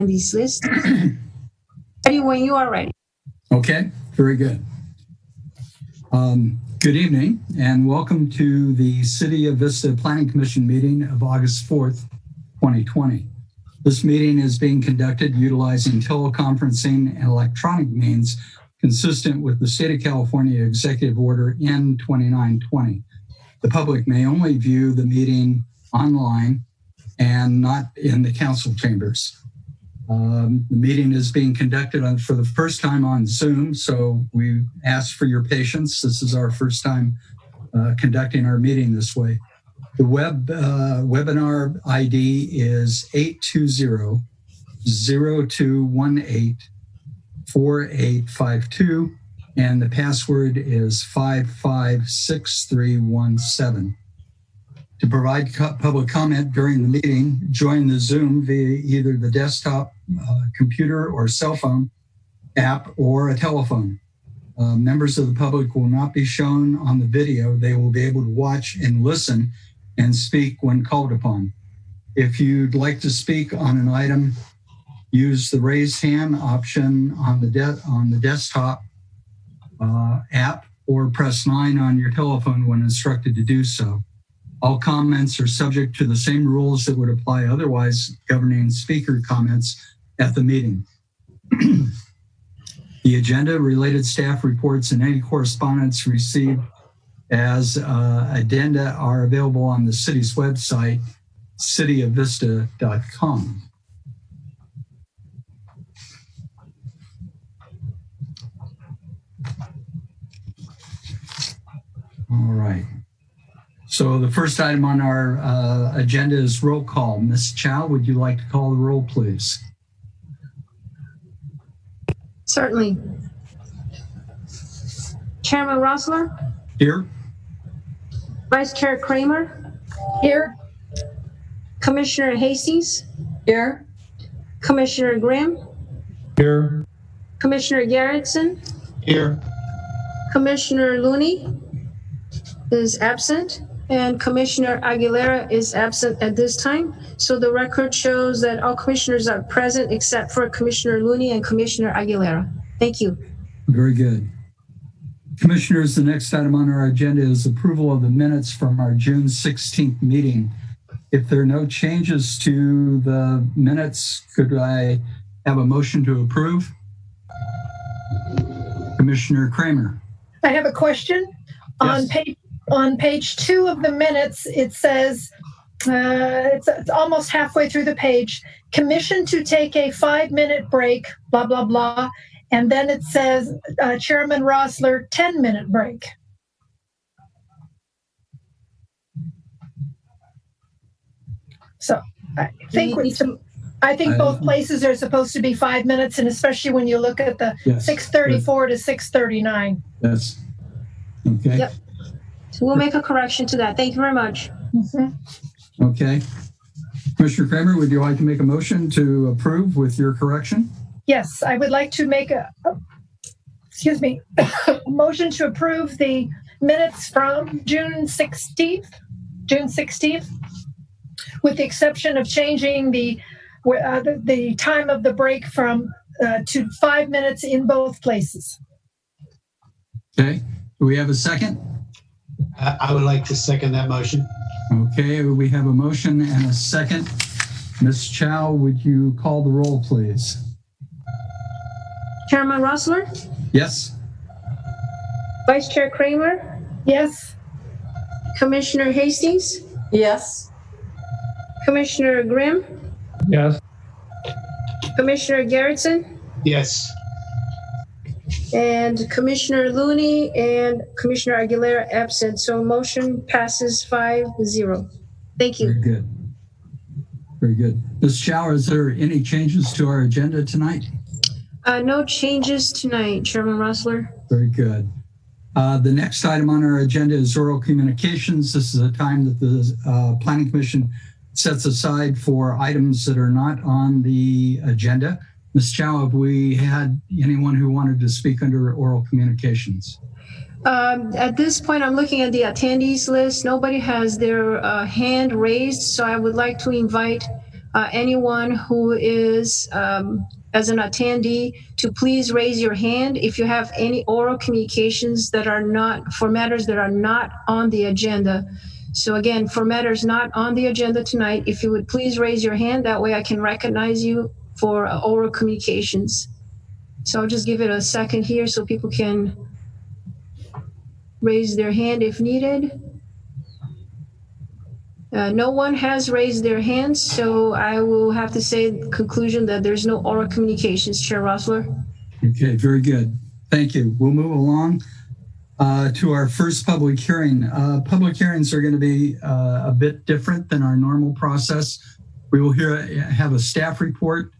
attendees list. Ready when you are ready. Okay, very good. Good evening and welcome to the City of Vista Planning Commission meeting of August 4th, 2020. This meeting is being conducted utilizing teleconferencing and electronic means consistent with the State of California Executive Order N2920. The public may only view the meeting online and not in the council chambers. The meeting is being conducted for the first time on Zoom, so we ask for your patience. This is our first time conducting our meeting this way. The webinar ID is 820-0218-4852, and the password is 556317. To provide public comment during the meeting, join the Zoom via either the desktop, computer, or cell phone app or a telephone. Members of the public will not be shown on the video. They will be able to watch and listen and speak when called upon. If you'd like to speak on an item, use the raise hand option on the desktop app or press 9 on your telephone when instructed to do so. All comments are subject to the same rules that would apply otherwise governing speaker comments at the meeting. The agenda, related staff reports, and any correspondence received as addenda are available on the city's website, cityofvista.com. All right. So the first item on our agenda is roll call. Ms. Chow, would you like to call the roll, please? Certainly. Chairman Rossler? Here. Vice Chair Kramer? Here. Commissioner Hastings? Here. Commissioner Grimm? Here. Commissioner Garrettson? Here. Commissioner Looney is absent, and Commissioner Aguilera is absent at this time. So the record shows that all commissioners are present except for Commissioner Looney and Commissioner Aguilera. Thank you. Very good. Commissioners, the next item on our agenda is approval of the minutes from our June 16th meeting. If there are no changes to the minutes, could I have a motion to approve? Commissioner Kramer. I have a question. Yes. On page 2 of the minutes, it says, it's almost halfway through the page, commission to take a 5-minute break, blah, blah, blah. And then it says, Chairman Rossler, 10-minute break. So I think both places are supposed to be 5 minutes, and especially when you look at the 6:34 to 6:39. Yes. Okay. Yep. So we'll make a correction to that. Thank you very much. Mm-hmm. Okay. Commissioner Kramer, would you like to make a motion to approve with your correction? Yes, I would like to make a motion to approve the minutes from June 16th, with the exception of changing the time of the break from to 5 minutes in both places. Okay. Do we have a second? I would like to second that motion. Okay, we have a motion and a second. Ms. Chow, would you call the roll, please? Chairman Rossler? Yes. Vice Chair Kramer? Yes. Commissioner Hastings? Yes. Commissioner Grimm? Yes. Commissioner Garrettson? Yes. And Commissioner Looney and Commissioner Aguilera absent. So motion passes 5-0. Thank you. Very good. Very good. Ms. Chow, is there any changes to our agenda tonight? No changes tonight, Chairman Rossler. Very good. The next item on our agenda is oral communications. This is a time that the Planning Commission sets aside for items that are not on the agenda. Ms. Chow, have we had anyone who wanted to speak under oral communications? At this point, I'm looking at the attendees list. Nobody has their hand raised, so I would like to invite Anyone who is as an attendee to please raise your hand if you have any oral communications that are not, for matters that are not on the agenda. So again, for matters not on the agenda tonight, if you would please raise your hand, that way I can recognize you for oral communications. So I'll just give it a second here so people can raise their hand if needed. No one has raised their hands, so I will have to say in conclusion that there's no oral communications, Chair Rossler. Okay, very good. Thank you. We'll move along to our first public hearing. Public hearings are going to be a bit different than our normal process. We will have a staff report,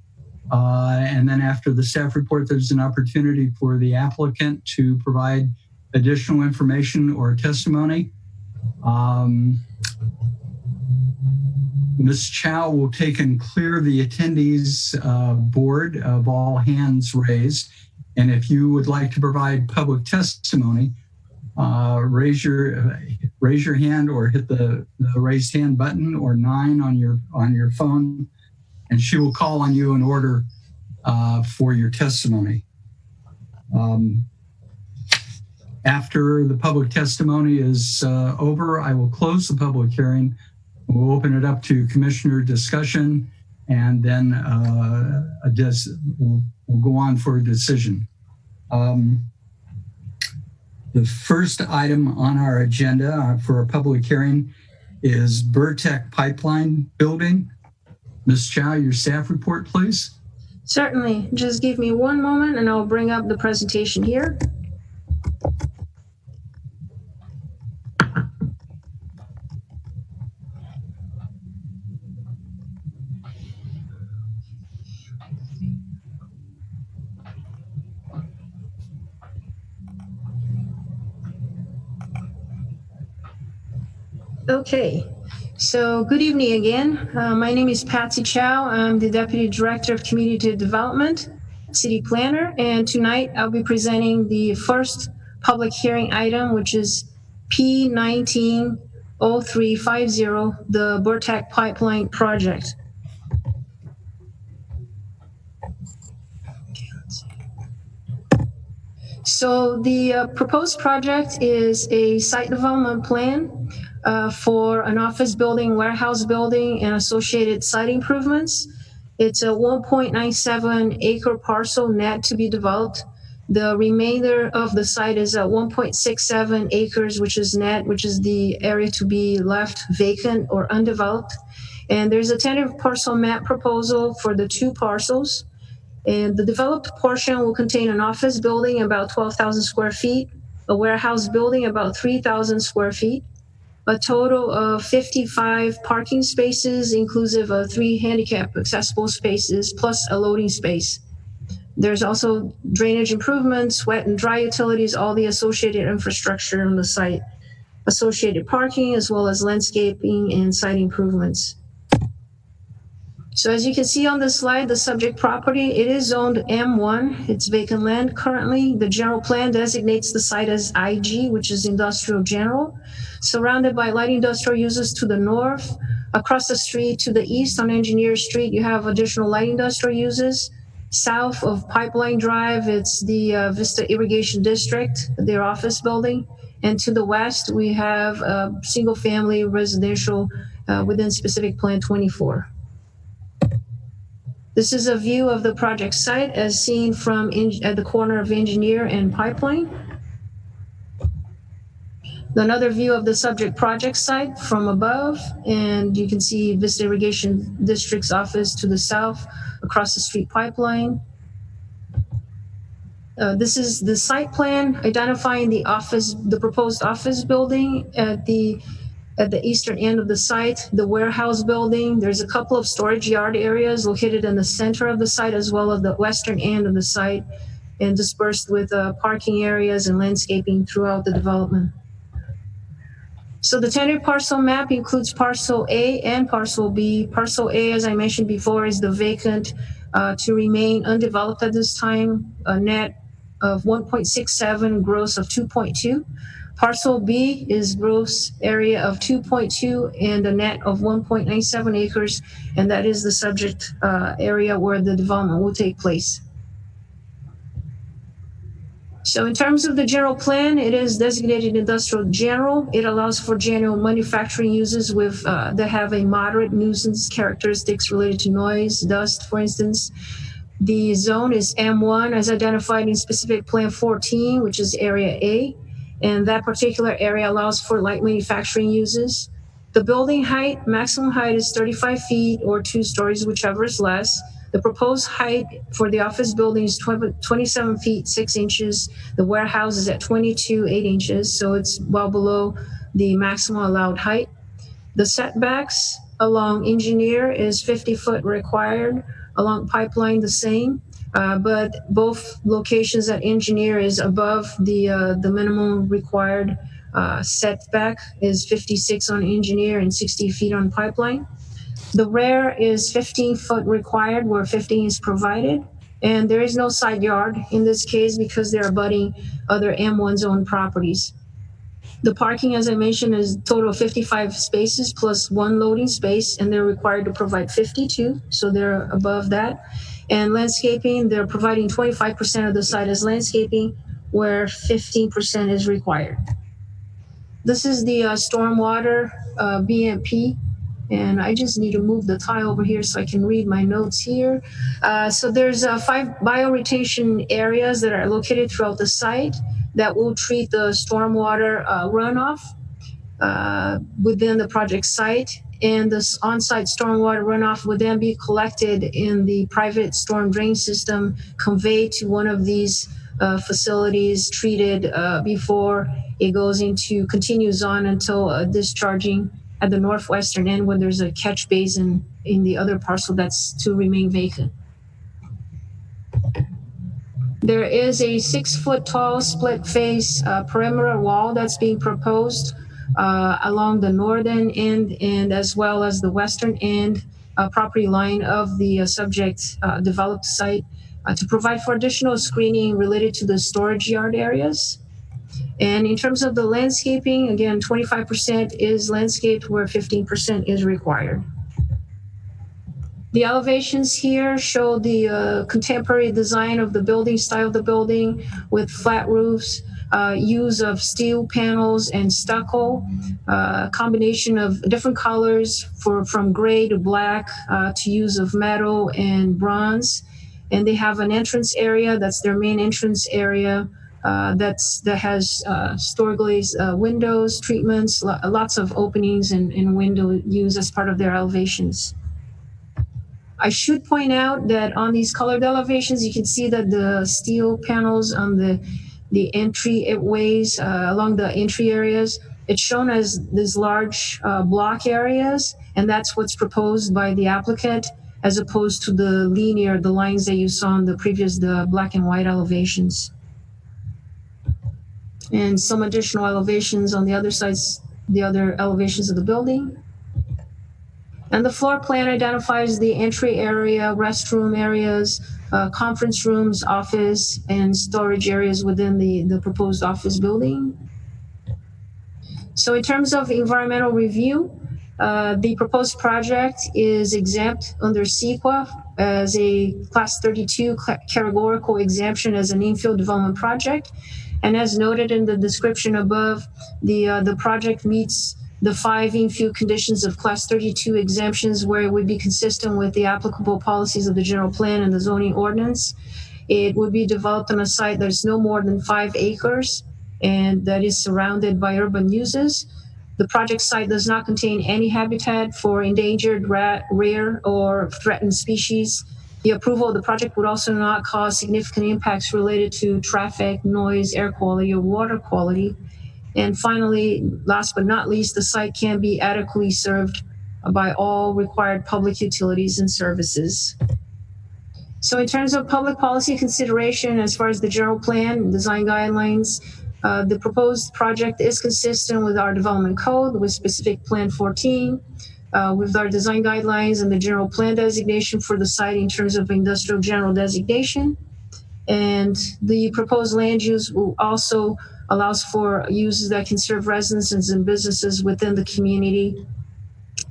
and then after the staff report, there's an opportunity for the applicant to provide additional information or testimony. Ms. Chow will take and clear the attendees board of all hands raised. And if you would like to provide public testimony, raise your hand or hit the raised hand button or 9 on your phone, and she will call on you in order for your testimony. After the public testimony is over, I will close the public hearing. We'll open it up to commissioner discussion, and then we'll go on for a decision. The first item on our agenda for a public hearing is Vortech pipeline building. Ms. Chow, your staff report, please. Certainly. Just give me one moment and I'll bring up the presentation here. Okay, so good evening again. My name is Patsy Chow. I'm the Deputy Director of Community Development, City Planner, and tonight I'll be presenting the first public hearing item, which is P190350, the Vortech Pipeline Project. So the proposed project is a site development plan for an office building, warehouse building, and associated site improvements. It's a 1.97 acre parcel net to be developed. The remainder of the site is at 1.67 acres, which is net, which is the area to be left vacant or undeveloped. And there's a tentative parcel map proposal for the 2 parcels. And the developed portion will contain an office building about 12,000 square feet, a warehouse building about 3,000 square feet, a total of 55 parking spaces, inclusive of 3 handicap accessible spaces, plus a loading space. There's also drainage improvements, wet and dry utilities, all the associated infrastructure on the site, associated parking, as well as landscaping and site improvements. So as you can see on the slide, the subject property, it is zoned M1. It's vacant land currently. The general plan designates the site as IG, which is industrial general, surrounded by light industrial uses to the north. Across the street to the east on Engineer Street, you have additional light industrial uses. South of Pipeline Drive, it's the Vista Irrigation District, their office building. And to the west, we have a single family residential within specific plan 24. This is a view of the project site as seen from at the corner of Engineer and Pipeline. Another view of the subject project site from above, and you can see Vista Irrigation District's office to the south across the street Pipeline. This is the site plan identifying the proposed office building at the eastern end of the site, the warehouse building. There's a couple of storage yard areas located in the center of the site as well as the western end of the site, and dispersed with parking areas and landscaping throughout the development. So the tentative parcel map includes parcel A and parcel B. Parcel A, as I mentioned before, is the vacant to remain undeveloped at this time, a net of 1.67, gross of 2.2. Parcel B is gross area of 2.2 and a net of 1.97 acres, and that is the subject area where the development will take place. So in terms of the general plan, it is designated industrial general. It allows for general manufacturing uses with that have a moderate nuisance characteristics related to noise, dust, for instance. The zone is M1 as identified in specific plan 14, which is area A. And that particular area allows for light manufacturing uses. The building height, maximum height is 35 feet or 2 stories, whichever is less. The proposed height for the office building is 27 feet 6 inches. The warehouse is at 22 8 inches, so it's well below the maximum allowed height. The setbacks along Engineer is 50 foot required, along Pipeline the same, but both locations at Engineer is above the minimum required setback is 56 on Engineer and 60 feet on Pipeline. The rear is 15 foot required where 15 is provided. And there is no side yard in this case because they're abutting other M1 zone properties. The parking, as I mentioned, is a total of 55 spaces plus 1 loading space, and they're required to provide 52, so they're above that. And landscaping, they're providing 25% of the site as landscaping, where 15% is required. This is the Stormwater Bmp. And I just need to move the tile over here so I can read my notes here. So there's 5 bioretention areas that are located throughout the site that will treat the stormwater runoff within the project site. And this on-site stormwater runoff would then be collected in the private storm drain system, conveyed to one of these facilities, treated before it continues on until discharging at the northwestern end when there's a catch basin in the other parcel that's to remain vacant. There is a 6 foot tall split face perimeter wall that's being proposed along the northern end and as well as the western end property line of the subject developed site to provide for additional screening related to the storage yard areas. And in terms of the landscaping, again, 25% is landscaped where 15% is required. The elevations here show the contemporary design of the building, style of the building with flat roofs, use of steel panels and stucco, combination of different colors from gray to black, to use of metal and bronze. And they have an entrance area, that's their main entrance area. That has store glazed windows, treatments, lots of openings and window use as part of their elevations. I should point out that on these colored elevations, you can see that the steel panels on the entryways along the entry areas, it's shown as these large block areas, and that's what's proposed by the applicant, as opposed to the lines that you saw on the previous, the black and white elevations. And some additional elevations on the other sides, the other elevations of the building. And the floor plan identifies the entry area, restroom areas, conference rooms, office, and storage areas within the proposed office building. So in terms of environmental review, the proposed project is exempt under CEQA as a Class 32 categorical exemption as an infill development project. And as noted in the description above, the project meets the 5 infill conditions of Class 32 exemptions where it would be consistent with the applicable policies of the general plan and the zoning ordinance. It would be developed on a site that is no more than 5 acres and that is surrounded by urban uses. The project site does not contain any habitat for endangered, rare, or threatened species. The approval of the project would also not cause significant impacts related to traffic, noise, air quality, or water quality. And finally, last but not least, the site can be adequately served by all required public utilities and services. So in terms of public policy consideration, as far as the general plan, design guidelines, the proposed project is consistent with our development code, with specific plan 14, with our design guidelines and the general plan designation for the site in terms of industrial general designation. And the proposed land use will also allows for uses that can serve residents and businesses within the community.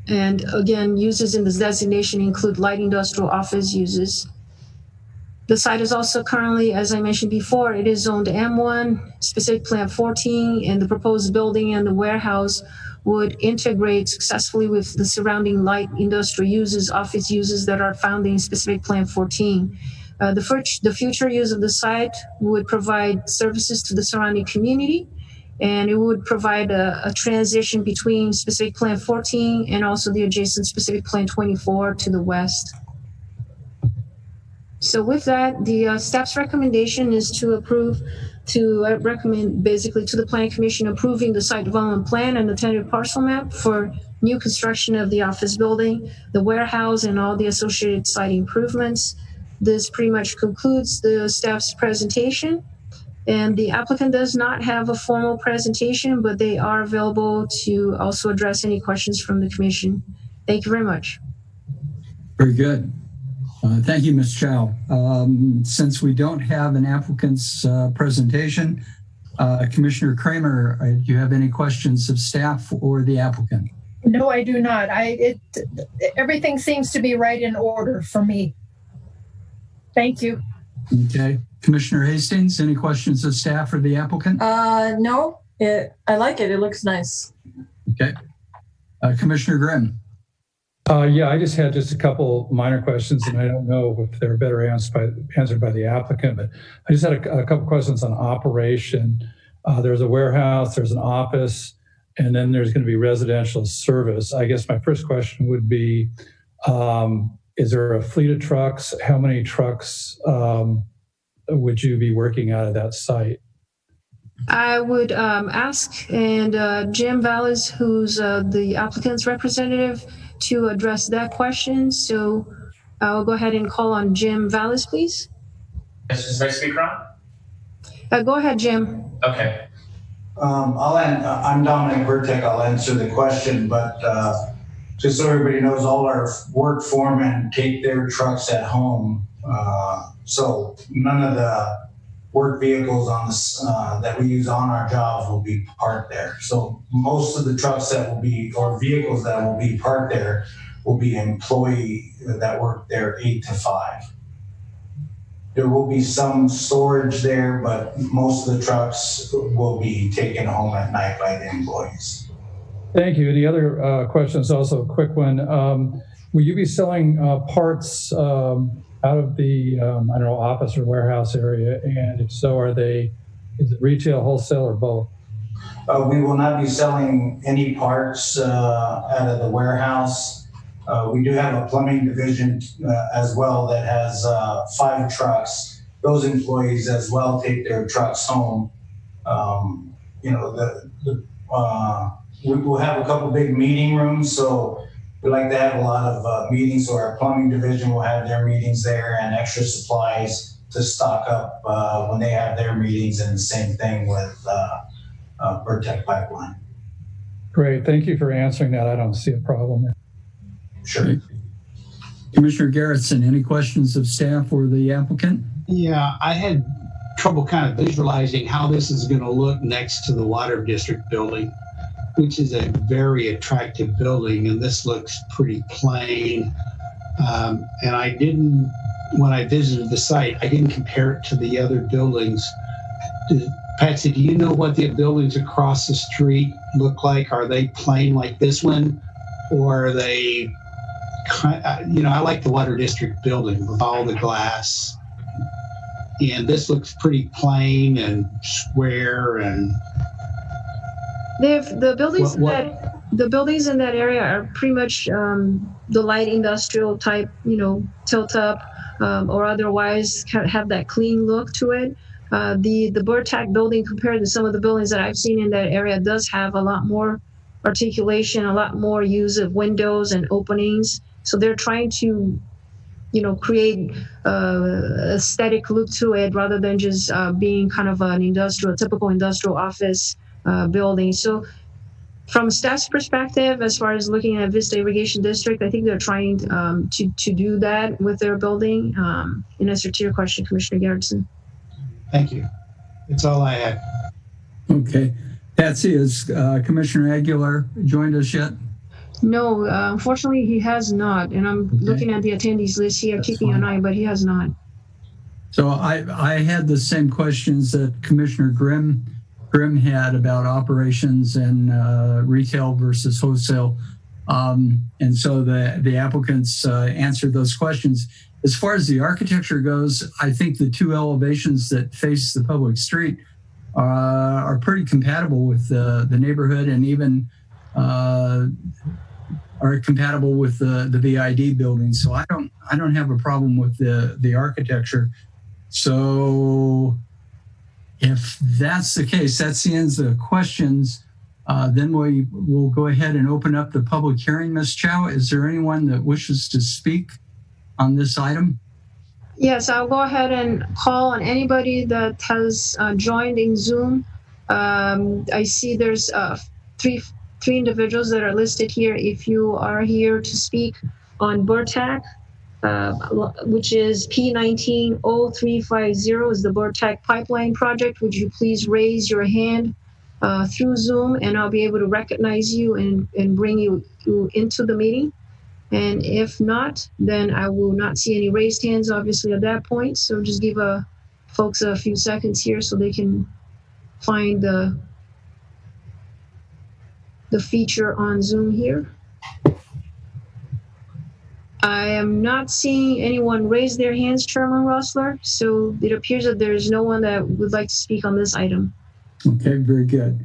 And again, uses in this designation include light industrial office uses. The site is also currently, as I mentioned before, it is zoned M1, specific plan 14, and the proposed building and the warehouse would integrate successfully with the surrounding light industrial uses, office uses that are found in specific plan 14. The future use of the site would provide services to the surrounding community, and it would provide a transition between specific plan 14 and also the adjacent specific plan 24 to the west. So with that, the staff's recommendation is to recommend basically to the Planning Commission approving the site development plan and the tentative parcel map for new construction of the office building, the warehouse, and all the associated site improvements. This pretty much concludes the staff's presentation. And the applicant does not have a formal presentation, but they are available to also address any questions from the commission. Thank you very much. Very good. Thank you, Ms. Chow. Since we don't have an applicant's presentation, Commissioner Kramer, do you have any questions of staff or the applicant? No, I do not. Everything seems to be right in order for me. Thank you. Okay. Commissioner Hastings, any questions of staff or the applicant? No, I like it. It looks nice. Okay. Commissioner Grimm. Yeah, I just had a couple minor questions, and I don't know if they're better answered by the applicant, but I just had a couple questions on operation. There's a warehouse, there's an office, and then there's going to be residential service. I guess my first question would be, is there a fleet of trucks? How many trucks would you be working out of that site? I would ask, and Jim Vallis, who's the applicant's representative, to address that question. So I'll go ahead and call on Jim Vallis, please. Yes, is my speaker on? Go ahead, Jim. Okay. I'm Dominic Vortech. I'll answer the question, but just so everybody knows, all our work foremen take their trucks at home. So none of the work vehicles on this that we use on our jobs will be parked there. So most of the trucks that will be, or vehicles that will be parked there, will be employee that work there 8 to 5. There will be some storage there, but most of the trucks will be taken home at night by the employees. Thank you. The other question is also a quick one. Will you be selling parts out of the, I don't know, office or warehouse area? And if so, is it retail, wholesale, or both? We will not be selling any parts out of the warehouse. We do have a plumbing division as well that has 5 trucks. Those employees as well take their trucks home. You know, we will have a couple big meeting rooms, so we like to have a lot of meetings, so our plumbing division will have their meetings there and extra supplies to stock up when they have their meetings, and the same thing with Vortech Pipeline. Great, thank you for answering that. I don't see a problem there. Sure. Commissioner Garrettson, any questions of staff or the applicant? Yeah, I had trouble kind of visualizing how this is going to look next to the Water District building, which is a very attractive building, and this looks pretty plain. And I didn't, when I visited the site, I didn't compare it to the other buildings. Patsy, do you know what the buildings across the street look like? Are they plain like this one, or are they, you know, I like the Water District building with all the glass, and this looks pretty plain and square. And The buildings in that area are pretty much the light industrial type, you know, tilt up or otherwise have that clean look to it. The Vortech building, compared to some of the buildings that I've seen in that area, does have a lot more articulation, a lot more use of windows and openings. So they're trying to, you know, create aesthetic look to it rather than just being kind of an typical industrial office building. So from staff's perspective, as far as looking at Vista Irrigation District, I think they're trying to do that with their building. In answer to your question, Commissioner Garrettson. thank you. That's all I had. Okay. Patsy, has Commissioner Aguilar joined us yet? No, unfortunately, he has not. And I'm looking at the attendees list here, keeping an eye, but he has not. So I had the same questions that Commissioner Grimm had about operations and retail versus wholesale. And so the applicants answered those questions. As far as the architecture goes, I think the two elevations that face the public street are pretty compatible with the neighborhood, and even are compatible with the VID building. So I don't have a problem with the architecture. So if that's the case, that's the end of the questions. Then we will go ahead and open up the public hearing. Ms. Chow, is there anyone that wishes to speak on this item? Yes, I'll go ahead and call on anybody that has joined in Zoom. I see there's three individuals that are listed here. If you are here to speak on Vortech, which is P190350 is the Vortech pipeline project, would you please raise your hand through Zoom, and I'll be able to recognize you and bring you into the meeting. And if not, then I will not see any raised hands, obviously, at that point. So just give folks a few seconds here so they can find the feature on Zoom here. I am not seeing anyone raise their hands, Chairman Rossler. So it appears that there is no one that would like to speak on this item. Okay, very good.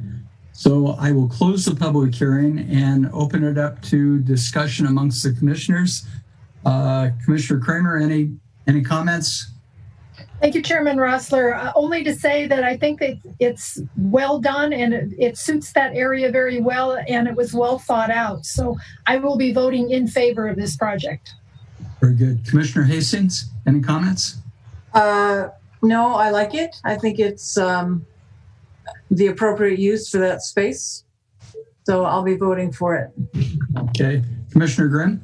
So I will close the public hearing and open it up to discussion amongst the commissioners. Commissioner Kramer, any comments? Thank you, Chairman Rossler. Only to say that I think that it's well done and it suits that area very well, and it was well thought out. So I will be voting in favor of this project. Very good. Commissioner Hastings, any comments? No, I like it. I think it's the appropriate use for that space. So I'll be voting for it. Okay. Commissioner Grimm?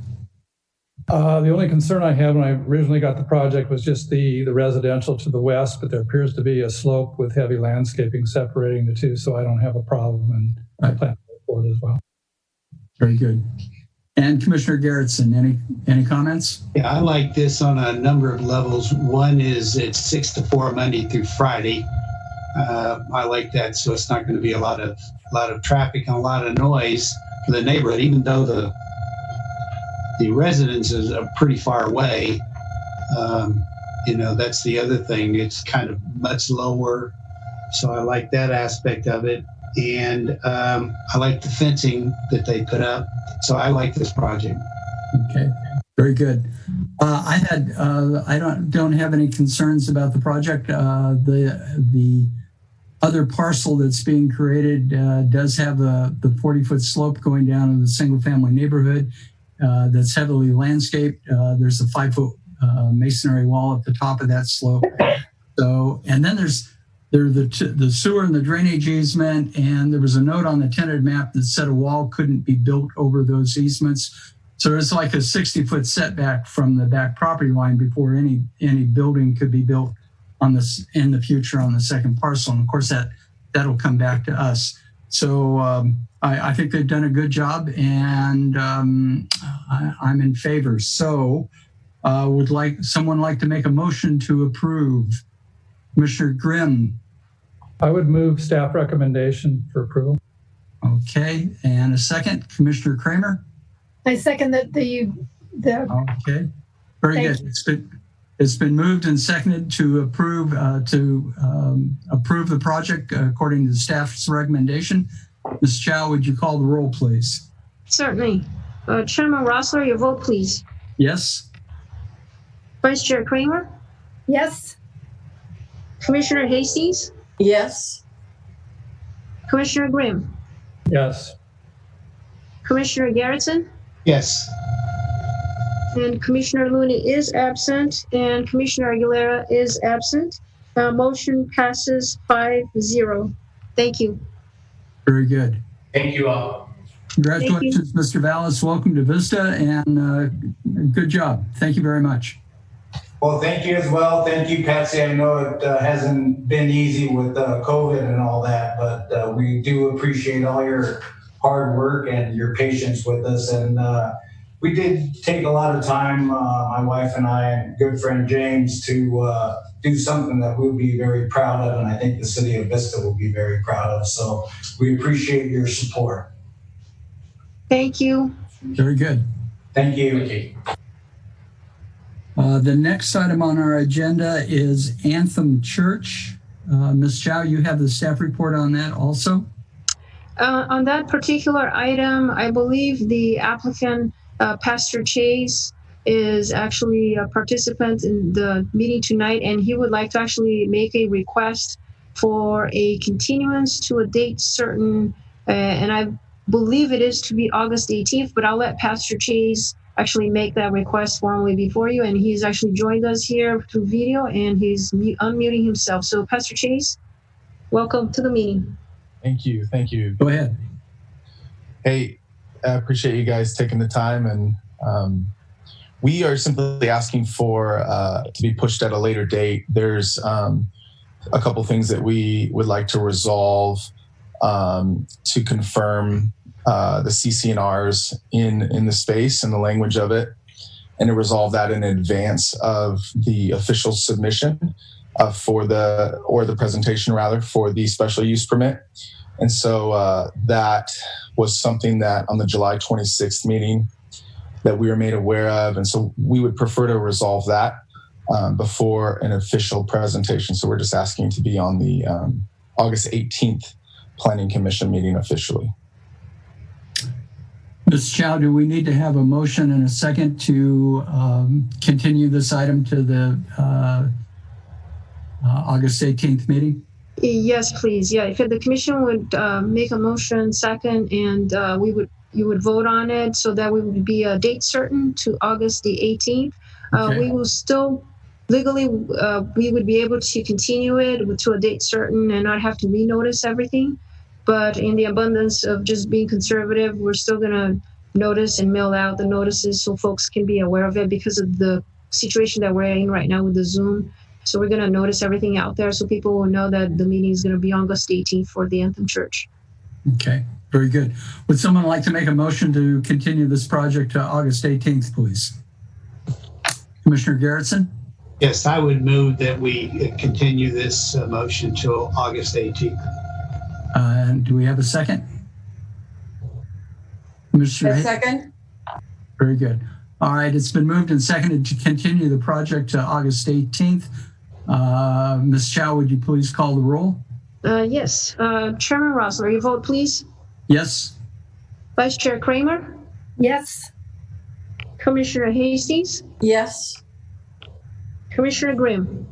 The only concern I had when I originally got the project was just the residential to the west, but there appears to be a slope with heavy landscaping separating the two, so I don't have a problem, and I plan to vote for it as well. Very good. And Commissioner Garrettson, any comments? Yeah, I like this on a number of levels. One is it's 6 to 4 Monday through Friday. I like that, so it's not going to be a lot of traffic and a lot of noise for the neighborhood, even though the residences are pretty far away. That's the other thing. It's kind of much lower, so I like that aspect of it. And I like the fencing that they put up, so I like this project. Okay, very good. I don't have any concerns about the project. The other parcel that's being created does have the 40-foot slope going down in the single-family neighborhood that's heavily landscaped. There's a 5-foot masonry wall at the top of that slope. So, and then there's the sewer and the drainage easement, and there was a note on the tentative map that said a wall couldn't be built over those easements. So it's like a 60-foot setback from the back property line before any building could be built on this in the future on the second parcel. And of course that'll come back to us. So I think they've done a good job, and I'm in favor. So would someone like to make a motion to approve? Commissioner Grimm. I would move staff recommendation for approval. Okay, and a second, Commissioner Kramer. I second that Okay, very good. It's been moved and seconded to approve the project according to the staff's recommendation. Ms. Chow, would you call the roll, please? Certainly. Chairman Rossler, your vote, please. Yes. Vice Chair Kramer? yes. Commissioner Hastings? Yes. Commissioner Grimm? Yes. Commissioner Garrettson? Yes. And Commissioner Looney is absent, and Commissioner Aguilera is absent. Motion passes 5-0. Thank you. Very good. Thank you all. Congratulations, Mr. Vallis. Welcome to Vista, and good job. Thank you very much. Well, thank you as well. Thank you, Patsy. I know it hasn't been easy with COVID and all that, but we do appreciate all your hard work and your patience with us. And we did take a lot of time, my wife and I and good friend James, to do something that we'll be very proud of, and I think the city of Vista will be very proud of. So we appreciate your support. Thank you. Very good. Thank you. Thank you. The next item on our agenda is Anthem Church. Ms. Chow, you have the staff report on that also? On that particular item, I believe the applicant, Pastor Chase, is actually a participant in the meeting tonight, and he would like to actually make a request for a continuance to a date certain, and I believe it is to be August 18th, but I'll let Pastor Chase actually make that request formally before you, and he's actually joined us here through video, and he's unmuting himself. So Pastor Chase, welcome to the meeting. Thank you. Thank you. Go ahead. Hey, I appreciate you guys taking the time, and we are simply asking for to be pushed at a later date. There's a couple things that we would like to resolve to confirm the CC&Rs in the space and the language of it, and to resolve that in advance of the official submission for the presentation rather for the special use permit. And so that was something that on the July 26th meeting that we were made aware of. And so we would prefer to resolve that before an official presentation. So we're just asking to be on the August 18th Planning Commission meeting officially. Ms. Chow, do we need to have a motion and a second to continue this item to the August 18th meeting? Yes, please. Yeah, if the commission would make a motion second, and you would vote on it, so that we would be a date certain to August the 18th. Okay. We will still legally we would be able to continue it to a date certain and not have to renotice everything. But in the abundance of just being conservative, we're still going to notice and mail out the notices so folks can be aware of it because of the situation that we're in right now with the Zoom. So we're going to notice everything out there so people will know that the meeting is going to be August 18th for the Anthem Church. Okay, very good. Would someone like to make a motion to continue this project to August 18th, please? Commissioner Garrettson? Yes, I would move that we continue this motion till August 18th. Do we have a second? Commissioner A second? Very good. All right, it's been moved and seconded to continue the project to August 18th. Ms. Chow, would you please call the roll? Yes. Chairman Rossler, you vote, please. Yes. Vice Chair Kramer? Yes. Commissioner Hastings? Yes. Commissioner Grimm?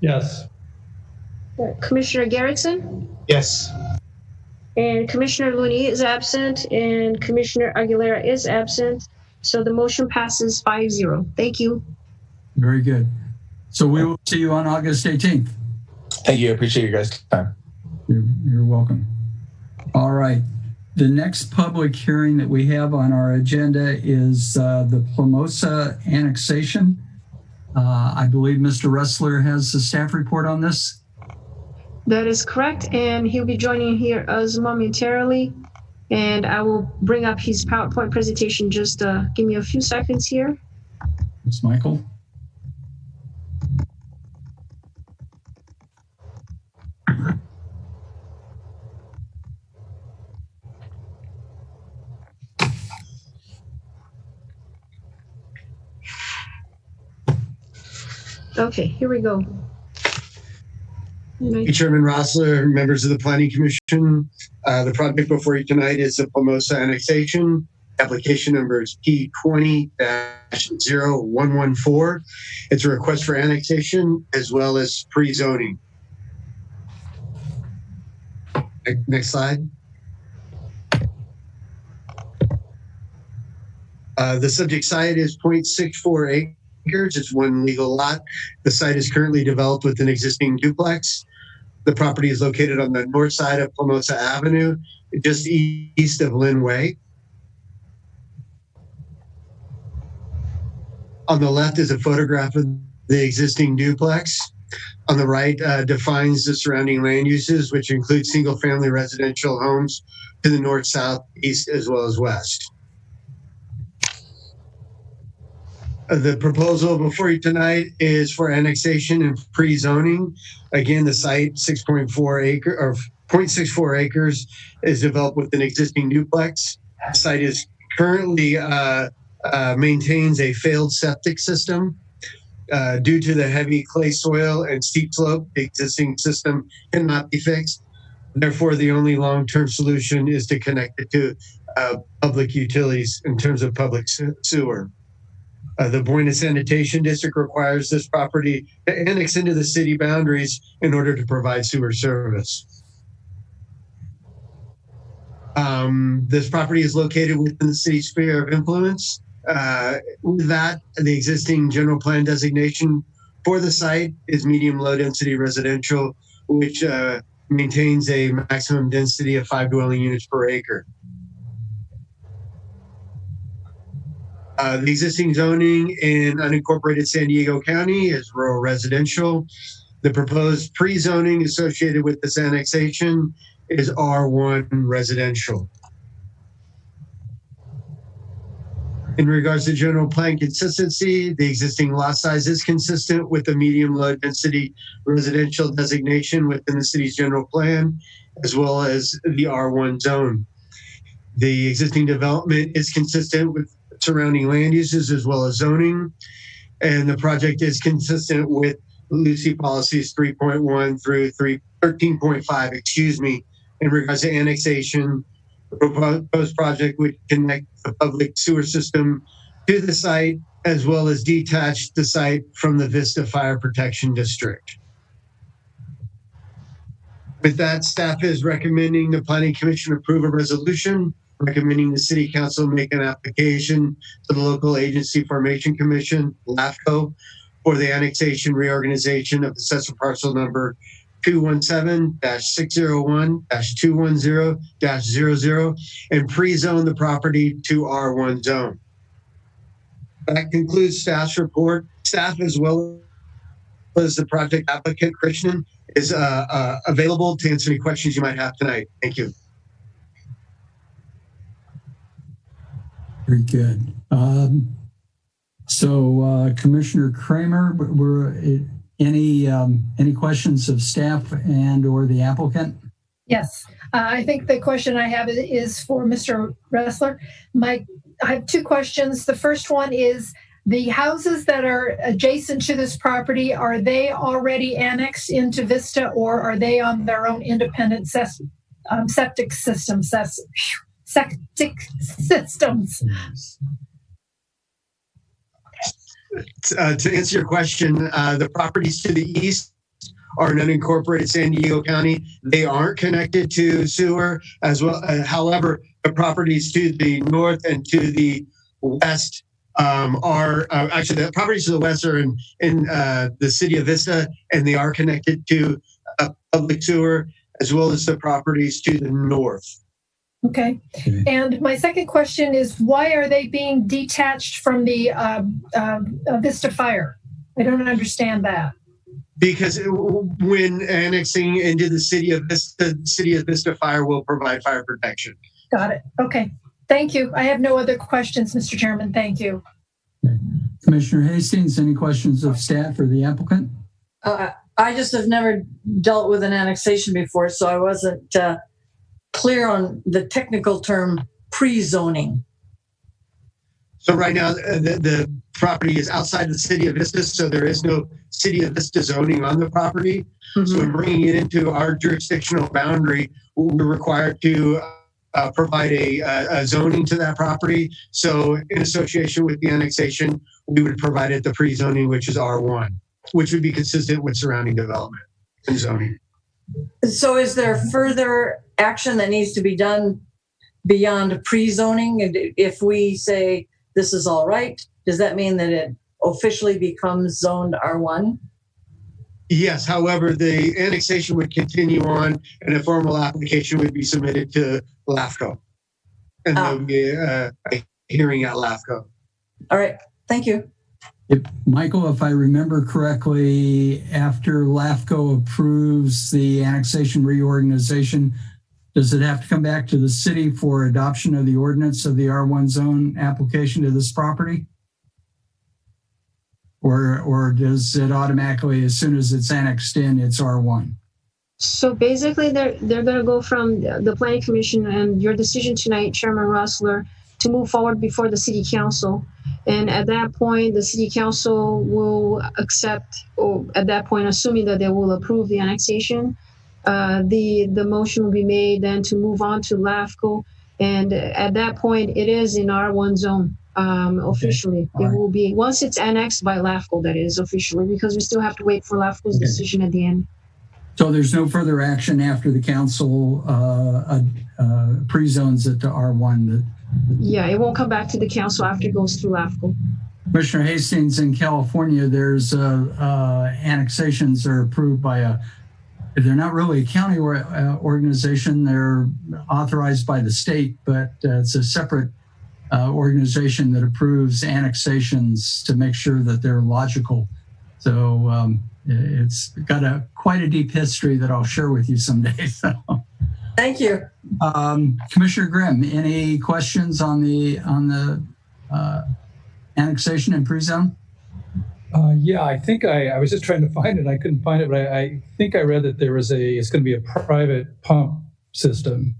Yes. Commissioner Garrettson? Yes. And Commissioner Looney is absent, and Commissioner Aguilera is absent. So the motion passes 5-0. Thank you. Very good. So we will see you on August 18th. Thank you. I appreciate your guys' time. You're welcome. All right. The next public hearing that we have on our agenda is the Plumosa Annexation. I believe Mr. Ressler has the staff report on this. That is correct, and he'll be joining here us momentarily. And I will bring up his PowerPoint presentation. Just give me a few seconds here. It's Michael. Okay, here we go. Hey, Chairman Rossler, members of the Planning Commission. The project before you tonight is the Plumosa Annexation. Application number is P20-0114. It's a request for annexation as well as pre-zoning. Next slide. The subject site is 0.64 acres. It's one legal lot. The site is currently developed with an existing duplex. The property is located on the north side of Plumosa Avenue, just east of Lynn Way. On the left is a photograph of the existing duplex. On the right, defines the surrounding land uses, which include single-family residential homes to the north, south, east, as well as west. The proposal before you tonight is for annexation and pre-zoning. Again, the site 0.64 acres is developed with an existing duplex. The site is currently maintains a failed septic system. Due to the heavy clay soil and steep slope, the existing system cannot be fixed. Therefore, the only long-term solution is to connect it to public utilities in terms of public sewer. The Buena Sanitation District requires this property to annex into the city boundaries in order to provide sewer service. This property is located within the city sphere of influence. With that, the existing general plan designation for the site is medium low density residential, which maintains a maximum density of 5 dwelling units per acre. The existing zoning in unincorporated San Diego County is rural residential. The proposed pre-zoning associated with this annexation is R1 residential. In regards to general plan consistency, the existing lot size is consistent with the medium low density residential designation within the city's general plan, as well as the R1 zone. The existing development is consistent with surrounding land uses as well as zoning, and the project is consistent with Lucy policies 3.1 through 13.5, in regards to annexation. The proposed project would connect the public sewer system to the site, as well as detach the site from the Vista Fire Protection District. With that, staff is recommending the Planning Commission approve a resolution recommending the City Council make an application to the Local Agency Formation Commission, LAFCO, for the annexation reorganization of assessor parcel number 217-601-210-00 and pre-zone the property to R1 zone. That concludes staff's report. Staff, as well as the project applicant, Krishnan, is available to answer any questions you might have tonight. Thank you. Very good. Commissioner Kramer, were any questions of staff and or the applicant? Yes, I think the question I have is for Mr. Ressler. I have two questions. The first one is the houses that are adjacent to this property, are they already annexed into Vista, or are they on their own independent septic systems? Septic systems. To answer your question, the properties to the east are in unincorporated San Diego County. They aren't connected to sewer as well. However, the properties to the north and to the west are actually, the properties to the west are in the city of Vista, and they are connected to public sewer, as well as the properties to the north. Okay. And my second question is, why are they being detached from the Vista Fire? I don't understand that. Because when annexing into the city of Vista Fire will provide fire protection. Got it. Okay. Thank you. I have no other questions, Mr. Chairman. Thank you. Commissioner Hastings, any questions of staff or the applicant? I just have never dealt with an annexation before, so I wasn't clear on the technical term pre-zoning. So right now, the property is outside the city of Vista, so there is no city of Vista zoning on the property. Mm-hmm. So in bringing it into our jurisdictional boundary, we're required to provide a zoning to that property. So in association with the annexation, we would provide it the pre-zoning, which is R1, which would be consistent with surrounding development and zoning. So is there further action that needs to be done beyond pre-zoning? And if we say this is all right, does that mean that it officially becomes zoned R1? Yes. However, the annexation would continue on, and a formal application would be submitted to LAFCO. And there would be a hearing at LAFCO. All right. Thank you. Michael, if I remember correctly, after LAFCO approves the annexation reorganization, does it have to come back to the city for adoption of the ordinance of the R1 zone application to this property? Or does it automatically, as soon as it's annexed in, it's R1? So basically, they're going to go from the Planning Commission and your decision tonight, Chairman Rossler, to move forward before the City Council. And at that point, the City Council will accept, or at that point, assuming that they will approve the annexation, the motion will be made then to move on to LAFCO. And at that point, it is in R1 zone officially. Okay. It will be, once it's annexed by LAFCO, that is officially, because we still have to wait for LAFCO's decision at the end. So there's no further action after the council pre-zones it to R1? Yeah, it won't come back to the council after it goes through LAFCO. Commissioner Hastings, in California, there's annexations are approved by they're not really a county organization, they're authorized by the state, but it's a separate organization that approves annexations to make sure that they're logical. So it's got quite a deep history that I'll share with you someday. So. Thank you. Commissioner Grimm, any questions on the annexation and pre-zone? Yeah, I think I was just trying to find it. I couldn't find it, but I think I read that there was it's going to be a private pump system.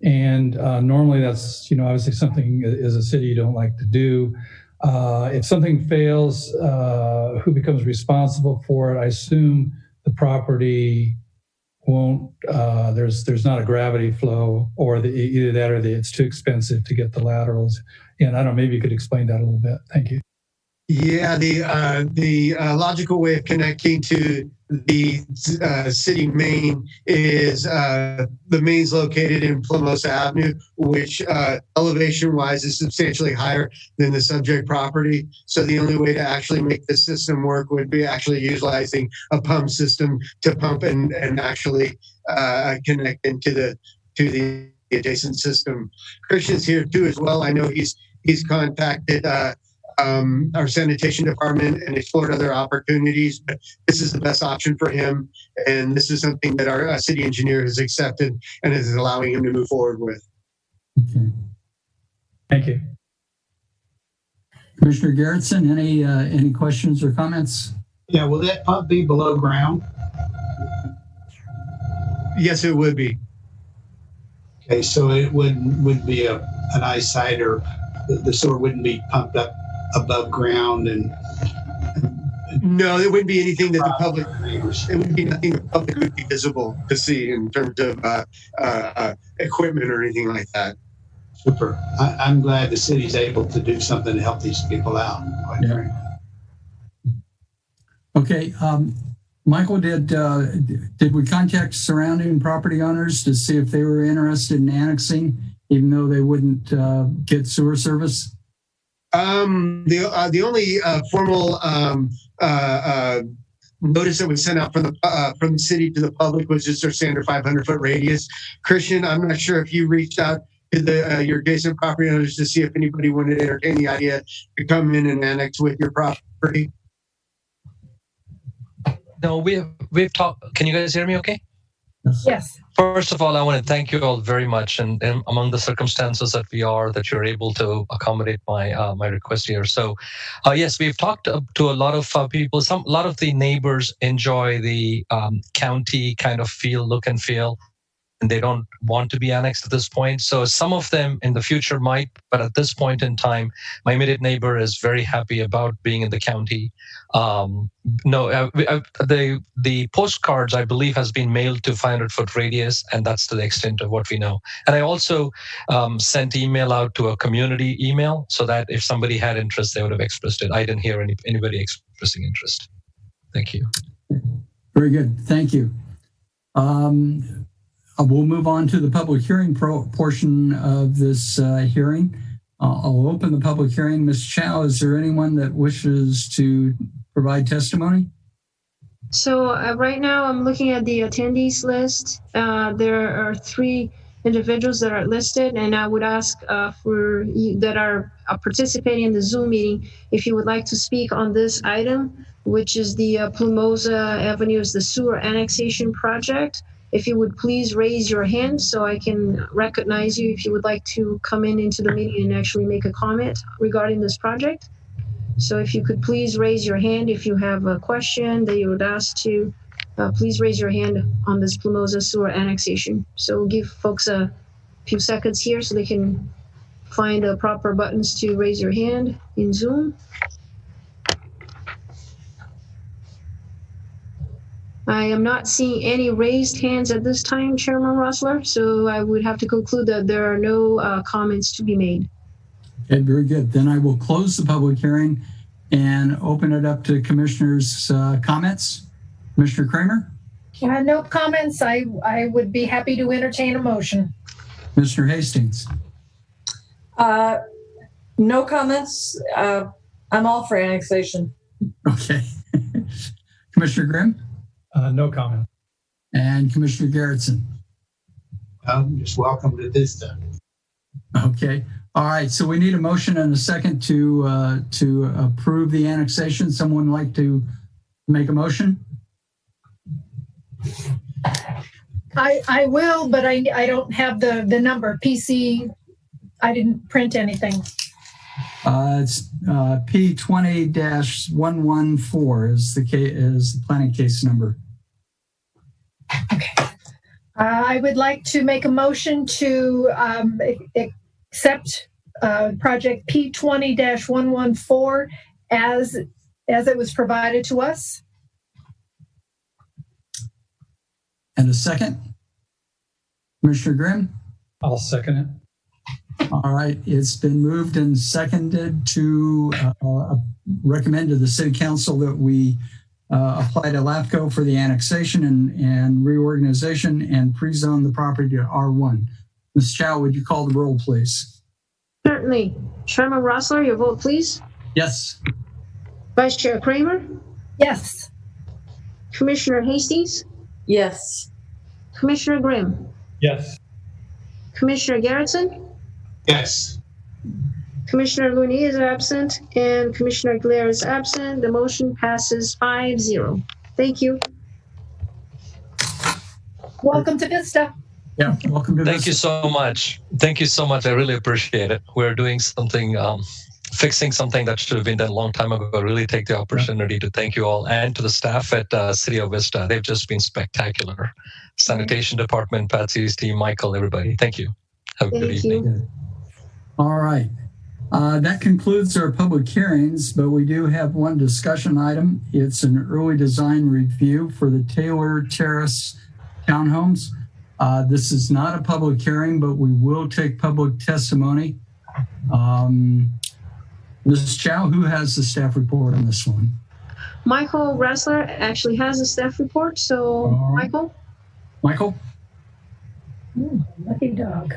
And normally that's, obviously something as a city you don't like to do. If something fails, who becomes responsible for it? I assume the property won't, there's not a gravity flow, or either that or it's too expensive to get the laterals. And I don't know, maybe you could explain that a little bit. Thank you. Yeah, the logical way of connecting to the city main is the main's located in Plumosa Avenue, which elevation-wise is substantially higher than the subject property. So the only way to actually make the system work would be actually utilizing a pump system to pump and actually connect into the adjacent system. Christian's here too as well. I know he's contacted our sanitation department and explored other opportunities, but this is the best option for him. And this is something that our city engineer has accepted and is allowing him to move forward with. Okay. Thank you. Commissioner Garrettson, any questions or comments? Yeah, will that pump be below ground? Yes, it would be. Okay, so it wouldn't be an eyesight, or the sewer wouldn't be pumped up above ground, and no, it wouldn't be anything that the public. It would be nothing the public would be visible to see in terms of equipment or anything like that. Super. I'm glad the city's able to do something to help these people out. Yeah. Okay, Michael, did we contact surrounding property owners to see if they were interested in annexing, even though they wouldn't get sewer service? The only formal notice that was sent out from the city to the public was just our standard 500-foot radius. Christian, I'm not sure if you reached out to your adjacent property owners to see if anybody wanted to entertain the idea to come in and annex with your property. No, we've talked. Can you guys hear me okay? Yes. First of all, I want to thank you all very much, and among the circumstances that you're able to accommodate my request here. So, yes, we've talked to a lot of people. A lot of the neighbors enjoy the county kind of look and feel, and they don't want to be annexed at this point. So some of them in the future might, but at this point in time, my immediate neighbor is very happy about being in the county. The postcards, I believe, has been mailed to 500-foot radius, and that's to the extent of what we know. And I also sent email out to a community email so that if somebody had interest, they would have expressed it. I didn't hear anybody expressing interest. Thank you. Very good. Thank you. We'll move on to the public hearing portion of this hearing. I'll open the public hearing. Ms. Chow, is there anyone that wishes to provide testimony? So right now I'm looking at the attendees list. There are 3 individuals that are listed, and I would ask for you that are participating in the Zoom meeting, if you would like to speak on this item, which is the Plumosa Avenue is the sewer annexation project. If you would please raise your hand so I can recognize you if you would like to come into the meeting and actually make a comment regarding this project. So if you could please raise your hand if you have a question that you would ask to, please raise your hand on this Plumosa sewer annexation. So we'll give folks a few seconds here so they can find the proper buttons to raise your hand in Zoom. I am not seeing any raised hands at this time, Chairman Rossler, so I would have to conclude that there are no comments to be made. Okay, very good. Then I will close the public hearing and open it up to commissioners' comments. Commissioner Kramer? No comments. I would be happy to entertain a motion. Mr. Hastings? No comments. I'm all for annexation. Okay. Commissioner Grimm? No comment. And Commissioner Garrettson? Just welcome to this time. Okay. All right. So we need a motion and a second to approve the annexation. Someone like to make a motion? I will, but I don't have the number. PC, I didn't print anything. It's P20-114 is the planning case number. Okay. I would like to make a motion to accept project P20-114 as it was provided to us. And a second? Commissioner Grimm? I'll second it. All right, it's been moved and seconded to recommend to the City Council that we apply to LAFCO for the annexation and reorganization and pre-zone the property to R1. Ms. Chow, would you call the roll, please? Certainly. Chairman Rossler, your vote, please. Yes. Vice Chair Kramer? Yes. Commissioner Hastings? Yes. Commissioner Grimm? Yes. Commissioner Garrettson? Yes. Commissioner Looney is absent and Commissioner Aguilera is absent. The motion passes 5-0. Thank you. Welcome to Vista. Yeah, welcome to Vista. Thank you so much. Thank you so much. I really appreciate it. We're doing something, fixing something that should have been done a long time ago. I really take the opportunity to thank you all and to the staff at City of Vista. They've just been spectacular. Sanitation Department, Patsy's team, Michael, everybody. Thank you. Have a good evening. All right. That concludes our public hearings, but we do have one discussion item. It's an early design review for the Taylor Terrace Townhomes. This is not a public hearing, but we will take public testimony. Ms. Chow, who has the staff report on this one? Michael Ressler actually has a staff report. So, right. Michael? Lucky dog.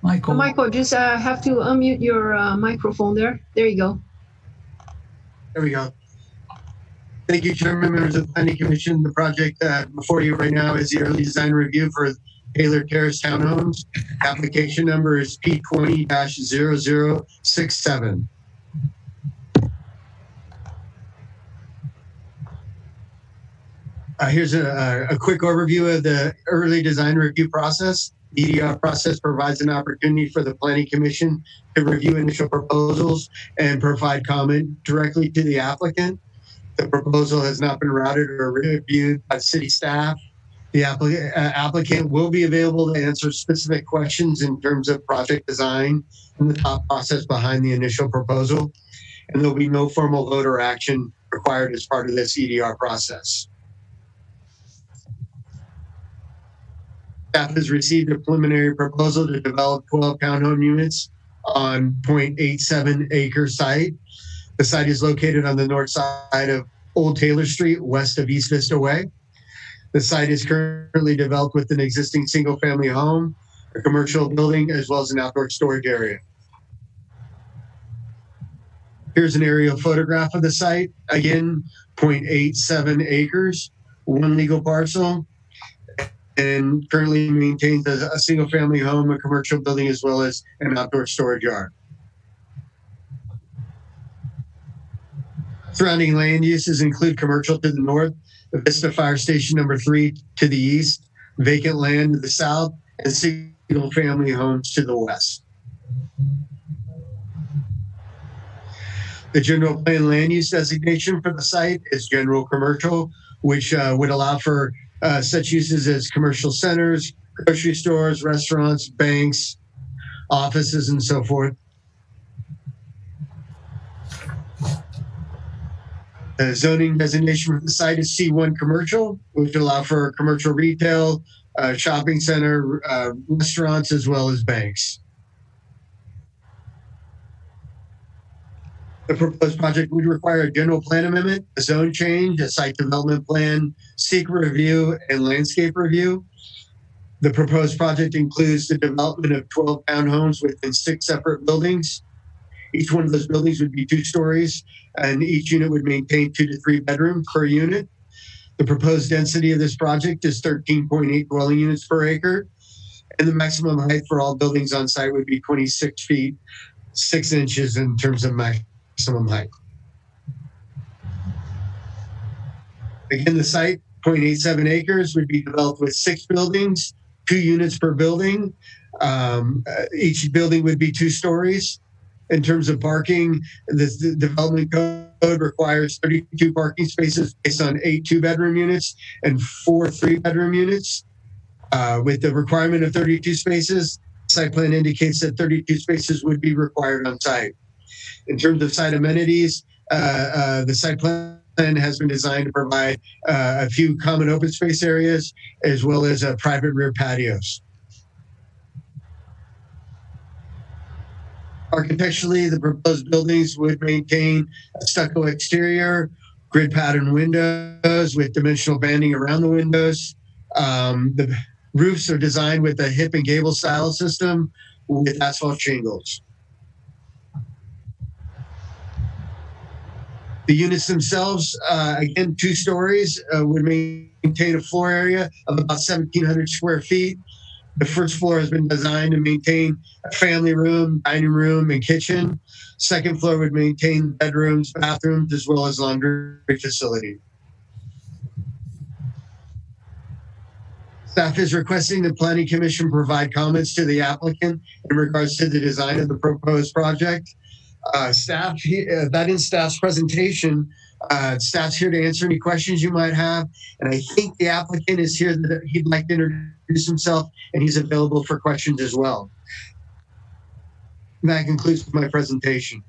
Michael, just have to unmute your microphone there. There you go. There we go. Thank you, Chairman, members of the Planning Commission. The project before you right now is the early design review for Taylor Terrace Townhomes. Application number is P20-0067. Here's a quick overview of the early design review process. The EDR process provides an opportunity for the Planning Commission to review initial proposals and provide comment directly to the applicant. The proposal has not been routed or reviewed by city staff. The applicant will be available to answer specific questions in terms of project design and the thought process behind the initial proposal. And there'll be no formal vote or action required as part of this EDR process. Staff has received a preliminary proposal to develop 12 townhome units on 0.87 acre site. The site is located on the north side of Old Taylor Street, west of East Vista Way. The site is currently developed with an existing single-family home, a commercial building, as well as an outdoor storage area. Here's an aerial photograph of the site. Again, 0.87 acres, one legal parcel, and currently maintains a single-family home, a commercial building, as well as an outdoor storage yard. Surrounding land uses include commercial to the north, the Vista Fire Station number 3 to the east, vacant land to the south, and single-family homes to the west. The general plan land use designation for the site is general commercial, which would allow for such uses as commercial centers, grocery stores, restaurants, banks, offices, and so forth. The zoning designation for the site is C1 commercial, which would allow for commercial retail, shopping center, restaurants, as well as banks. The proposed project would require a general plan amendment, a zone change, a site development plan, secret review, and landscape review. The proposed project includes the development of 12 townhomes within 6 separate buildings. Each one of those buildings would be 2 stories, and each unit would maintain 2 to 3 bedrooms per unit. The proposed density of this project is 13.8 dwelling units per acre, and the maximum height for all buildings on site would be 26 feet, 6 inches in terms of maximum height. Again, the site, 0.87 acres, would be developed with 6 buildings, 2 units per building. Each building would be 2 stories. In terms of parking, the development code requires 32 parking spaces based on 8 2-bedroom units and 4 3-bedroom units. With the requirement of 32 spaces, site plan indicates that 32 spaces would be required on site. In terms of site amenities, the site plan has been designed to provide a few common open space areas as well as private rear patios. Architecturally, the proposed buildings would maintain a stucco exterior, grid pattern windows with dimensional banding around the windows. The roofs are designed with a hip and gable style system with asphalt shingles. The units themselves, again, 2 stories, would maintain a floor area of about 1,700 square feet. The first floor has been designed to maintain a family room, dining room, and kitchen. Second floor would maintain bedrooms, bathrooms, as well as laundry facility. Staff is requesting the Planning Commission provide comments to the applicant in regards to the design of the proposed project. That in staff's presentation. Staff's here to answer any questions you might have. And I think the applicant is here that he'd like to introduce himself, and he's available for questions as well. And that concludes my presentation.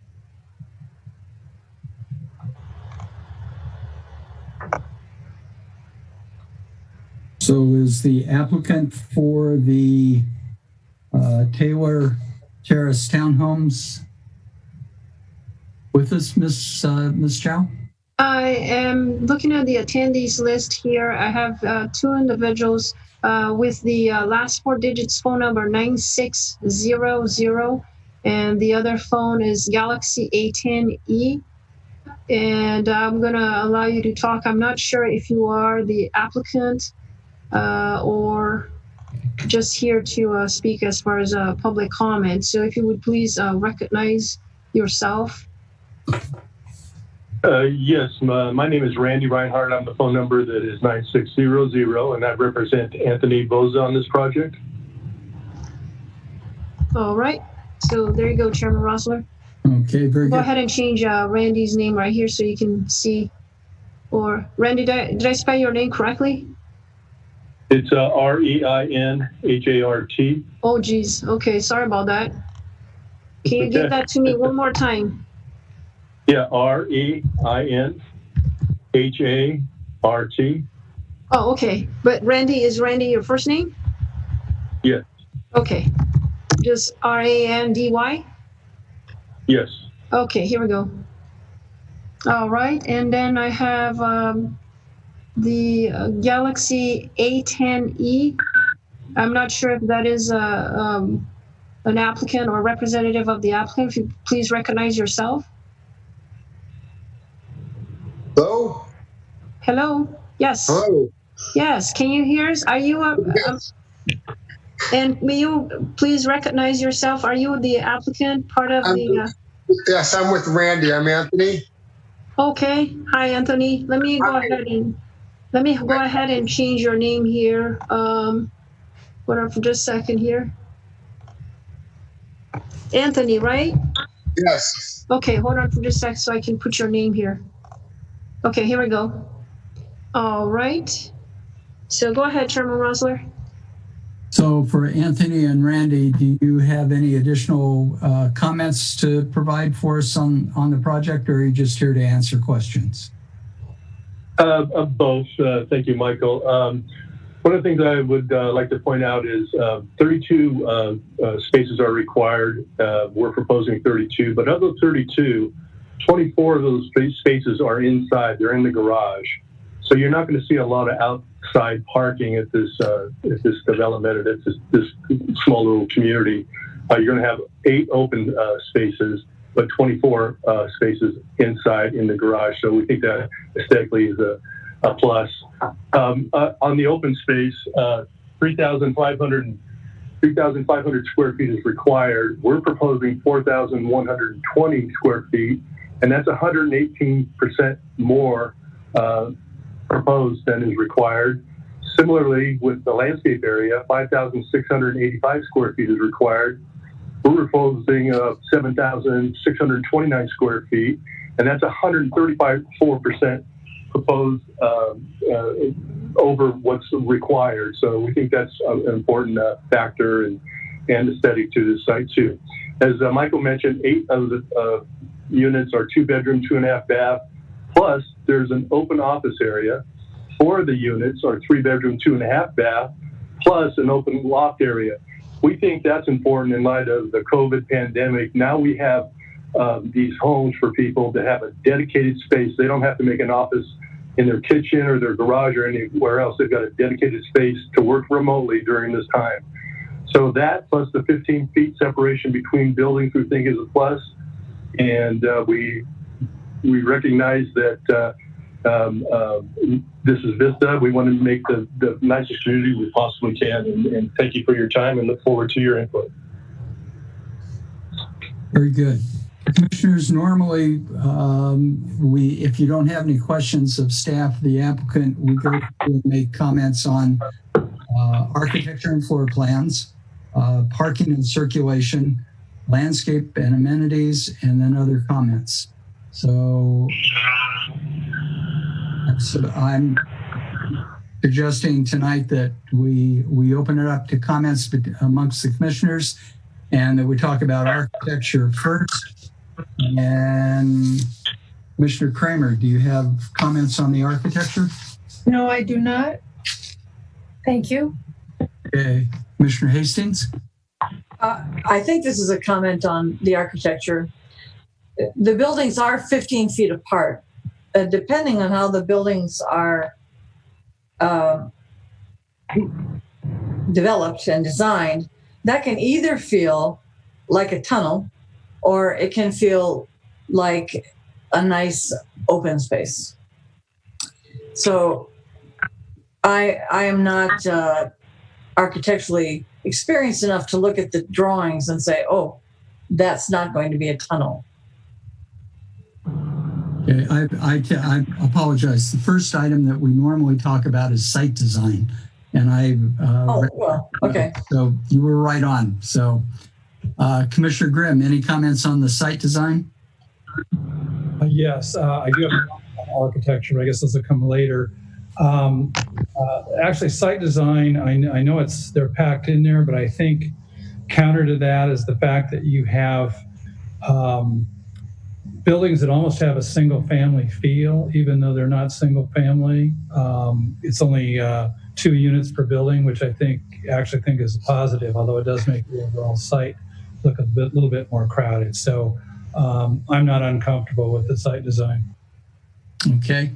So is the applicant for the Taylor Terrace Townhomes with us, Ms. Chow? I am looking at the attendees list here. I have 2 individuals with the last 4 digits phone number 9600, and the other phone is Galaxy A10e. And I'm going to allow you to talk. I'm not sure if you are the applicant or just here to speak as far as public comment. So if you would please recognize yourself. Yes, my name is Randy Reinhardt. I'm the phone number that is 9600, and I represent Anthony Boza on this project. All right. So there you go, Chairman Rossler. Okay, very good. Go ahead and change Randy's name right here so you can see. Or Randy, did I spell your name correctly? It's R-E-I-N-H-A-R-T. Oh, geez. Okay, sorry about that. Can you give that to me one more time? Yeah, R-E-I-N-H-A-R-T. Oh, okay. But Randy, is Randy your first name? Yes. Okay. Just R-A-N-D-Y? Yes. Okay, here we go. All right. And then I have the Galaxy A10e. I'm not sure if that is an applicant or representative of the applicant. If you please recognize yourself. Hello? Yes. Hello. Yes. Can you hear us? Are you and may you please recognize yourself? Are you the applicant, part of the? Yes, I'm with Randy. I'm Anthony. Okay. Hi, Anthony. Let me go ahead and change your name here. Hold on for just a second here. Anthony, right? Yes. Okay, hold on for just a second so I can put your name here. Okay, here we go. All right. So go ahead, Chairman Rosler. So for Anthony and Randy, do you have any additional comments to provide for us on the project, or are you just here to answer questions? Both. Thank you, Michael. One of the things I would like to point out is 32 spaces are required. We're proposing 32, but of those 32, 24 of those spaces are inside. They're in the garage. So you're not going to see a lot of outside parking at this development, at this small little community. You're going to have 8 open spaces, but 24 spaces inside in the garage. So we think that aesthetically is a plus. On the open space, 3,500 square feet is required. We're proposing 4,120 square feet, and that's 118% more proposed than is required. Similarly, with the landscape area, 5,685 square feet is required. We're proposing 7,629 square feet, and that's 134% proposed over what's required. So we think that's an important factor and aesthetic to the site too. As Michael mentioned, 8 of the units are 2-bedroom, 2.5 bath, plus there's an open office area. 4 of the units are 3-bedroom, 2.5 bath, plus an open loft area. We think that's important in light of the COVID pandemic. Now we have these homes for people to have a dedicated space. They don't have to make an office in their kitchen or their garage or anywhere else. They've got a dedicated space to work remotely during this time. So that plus the 15 feet separation between buildings we think is a plus. And we recognize that this is Vista. We want to make the nicest community we possibly can. And thank you for your time and look forward to your input. Very good. Commissioners, normally, if you don't have any questions of staff, the applicant, we go through and make comments on architecture and floor plans, parking and circulation, landscape and amenities, and then other comments. So I'm suggesting tonight that we open it up to comments amongst the commissioners and that we talk about architecture first. And Commissioner Kramer, do you have comments on the architecture? No, I do not. Thank you. Okay. Commissioner Hastings? I think this is a comment on the architecture. The buildings are 15 feet apart. Depending on how the buildings are developed and designed, that can either feel like a tunnel or it can feel like a nice open space. So I am not architecturally experienced enough to look at the drawings and say, oh, that's not going to be a tunnel. Okay, I apologize. The first item that we normally talk about is site design. And okay. So you were right on. So Commissioner Grimm, any comments on the site design? Yes, I do have architecture, but I guess this will come later. Actually, site design, I know they're packed in there, but I think counter to that is the fact that you have buildings that almost have a single family feel, even though they're not single family. It's only 2 units per building, which I actually think is positive, although it does make the overall site look a little bit more crowded. So I'm not uncomfortable with the site design. Okay.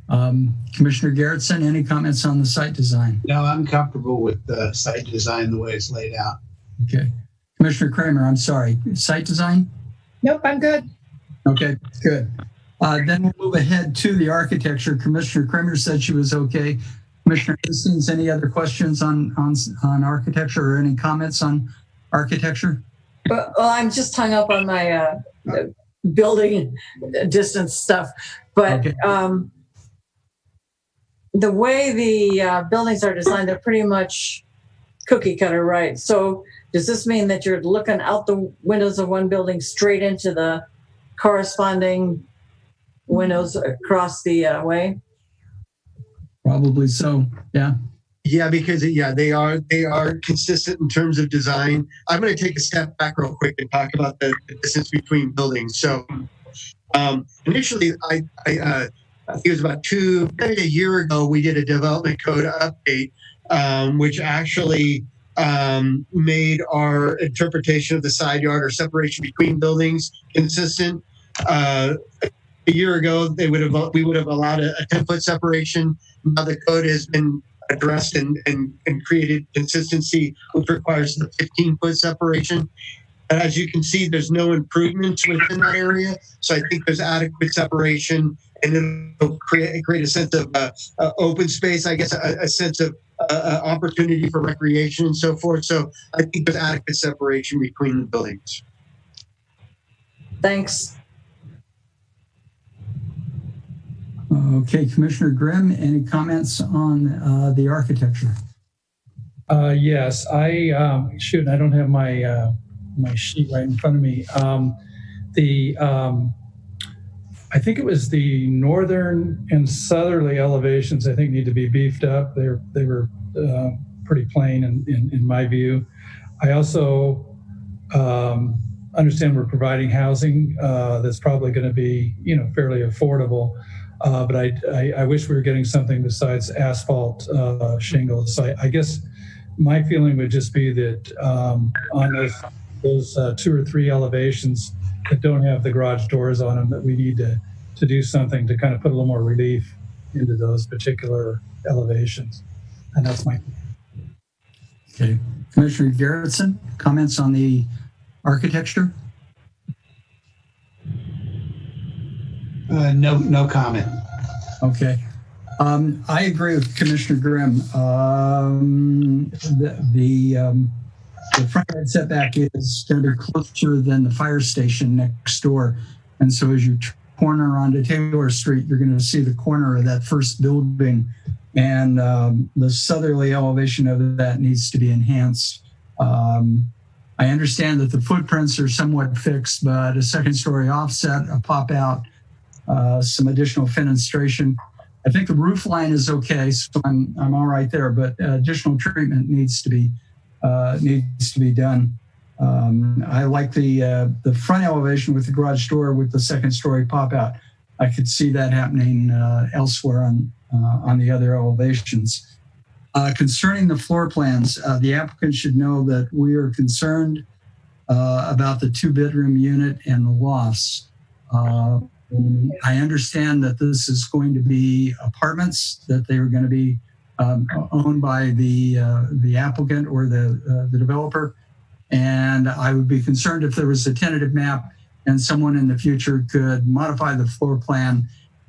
Commissioner Garrettson, any comments on the site design? No, I'm comfortable with the site design the way it's laid out. Okay. Commissioner Kramer, I'm sorry. Site design? Nope, I'm good. Okay, good. Then we'll move ahead to the architecture. Commissioner Kramer said she was okay. Commissioner Hastings, any other questions on architecture or any comments on architecture? Well, I'm just hung up on my building distance stuff, but Okay. The way the buildings are designed, they're pretty much cookie cutter, right? So does this mean that you're looking out the windows of one building straight into the corresponding windows across the way? Probably so, yeah. Yeah, because they are consistent in terms of design. I'm going to take a step back real quick and talk about the distance between buildings. So initially, I think it was about maybe a year ago, we did a development code update, which actually made our interpretation of the side yard or separation between buildings consistent. A year ago, we would have allowed a 10-foot separation. Now the code has been addressed and created consistency, which requires the 15-foot separation. And as you can see, there's no improvements within that area. So I think there's adequate separation, and it'll create a sense of open space, I guess, a sense of opportunity for recreation and so forth. So I think there's adequate separation between the buildings. Thanks. Okay, Commissioner Grimm, any comments on the architecture? Yes, I don't have my my sheet right in front of me. I think it was the northern and southerly elevations, I think, need to be beefed up. They were pretty plain in my view. I also understand we're providing housing that's probably going to be, fairly affordable. But I wish we were getting something besides asphalt shingles. So I guess my feeling would just be that on those 2 or 3 elevations that don't have the garage doors on them, that we need to do something to kind of put a little more relief into those particular elevations. And that's my. Okay. Commissioner Garrettson, comments on the architecture? No comment. Okay. I agree with Commissioner Grimm. The front yard setback is going to be closer than the fire station next door. And so as you corner onto Taylor Street, you're going to see the corner of that first building. And the southerly elevation of that needs to be enhanced. I understand that the footprints are somewhat fixed, but a second-story offset, a pop-out, some additional fenestration. I think the roof line is okay, so I'm all right there. But additional treatment needs to be done. I like the front elevation with the garage door with the second-story pop-out. I could see that happening elsewhere on the other elevations. Concerning the floor plans, the applicant should know that we are concerned about the 2-bedroom unit and the lofts. I understand that this is going to be apartments, that they are going to be owned by the applicant or the developer. And I would be concerned if there was a tentative map and someone in the future could modify the floor plan,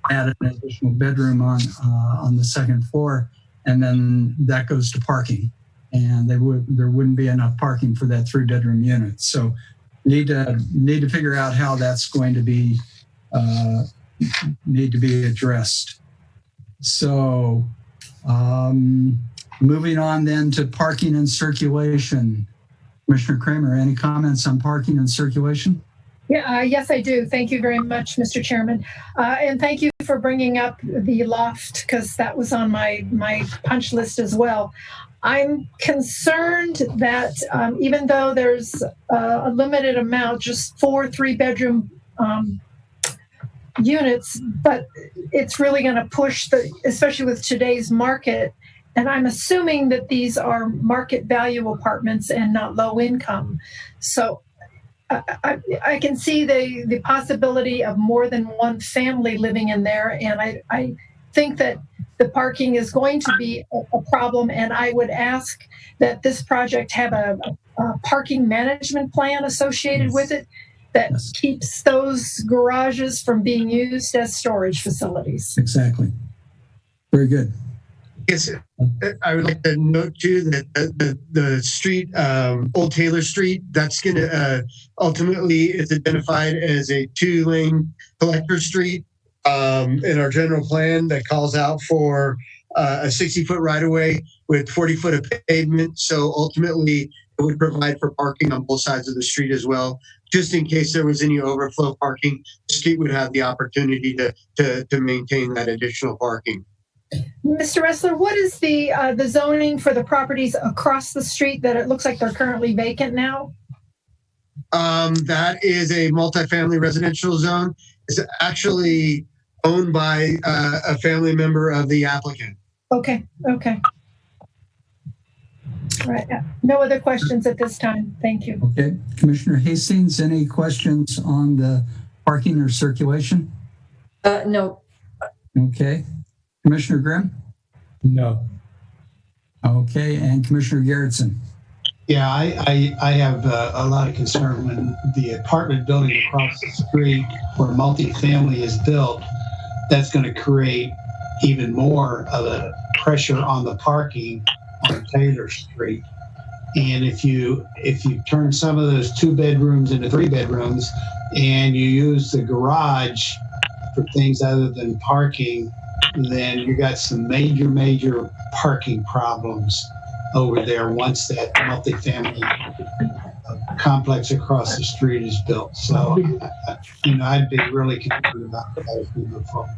add an additional bedroom on the second floor, and then that goes to parking. And there wouldn't be enough parking for that 3-bedroom unit. So need to figure out how that's going to be addressed. So moving on then to parking and circulation. Commissioner Kramer, any comments on parking and circulation? Yeah, yes, I do. Thank you very much, Mr. Chairman. And thank you for bringing up the loft, because that was on my punch list as well. I'm concerned that even though there's a limited amount, just 4 3-bedroom units, but it's really going to push especially with today's market. And I'm assuming that these are market value apartments and not low income. So I can see the possibility of more than one family living in there. And I think that the parking is going to be a problem. And I would ask that this project have a parking management plan associated with it, that Yes. keeps those garages from being used as storage facilities. Exactly. Very good. Yes, I would like to note too that the street, Old Taylor Street, that's going to ultimately is identified as a 2-lane collector street in our general plan that calls out for a 60-foot right-of-way with 40-foot of pavement. So ultimately, it would provide for parking on both sides of the street as well. Just in case there was any overflow parking, the street would have the opportunity to maintain that additional parking. Mr. Ressler, what is the zoning for the properties across the street that it looks like they're currently vacant now? That is a multifamily residential zone. It's actually owned by a family member of the applicant. Okay. All right. No other questions at this time. Thank you. Okay. Commissioner Hastings, any questions on the parking or circulation? No. Okay. Commissioner Grimm? No. Okay. And Commissioner Garrettson? Yeah, I have a lot of concern when the apartment building across the street where multifamily is built, that's going to create even more of a pressure on the parking on Taylor Street. And if you turn some of those 2 bedrooms into 3 bedrooms and you use the garage for things other than parking, then you got some major parking problems over there once that multifamily complex across the street is built. So, I'd be really concerned about that as we move forward.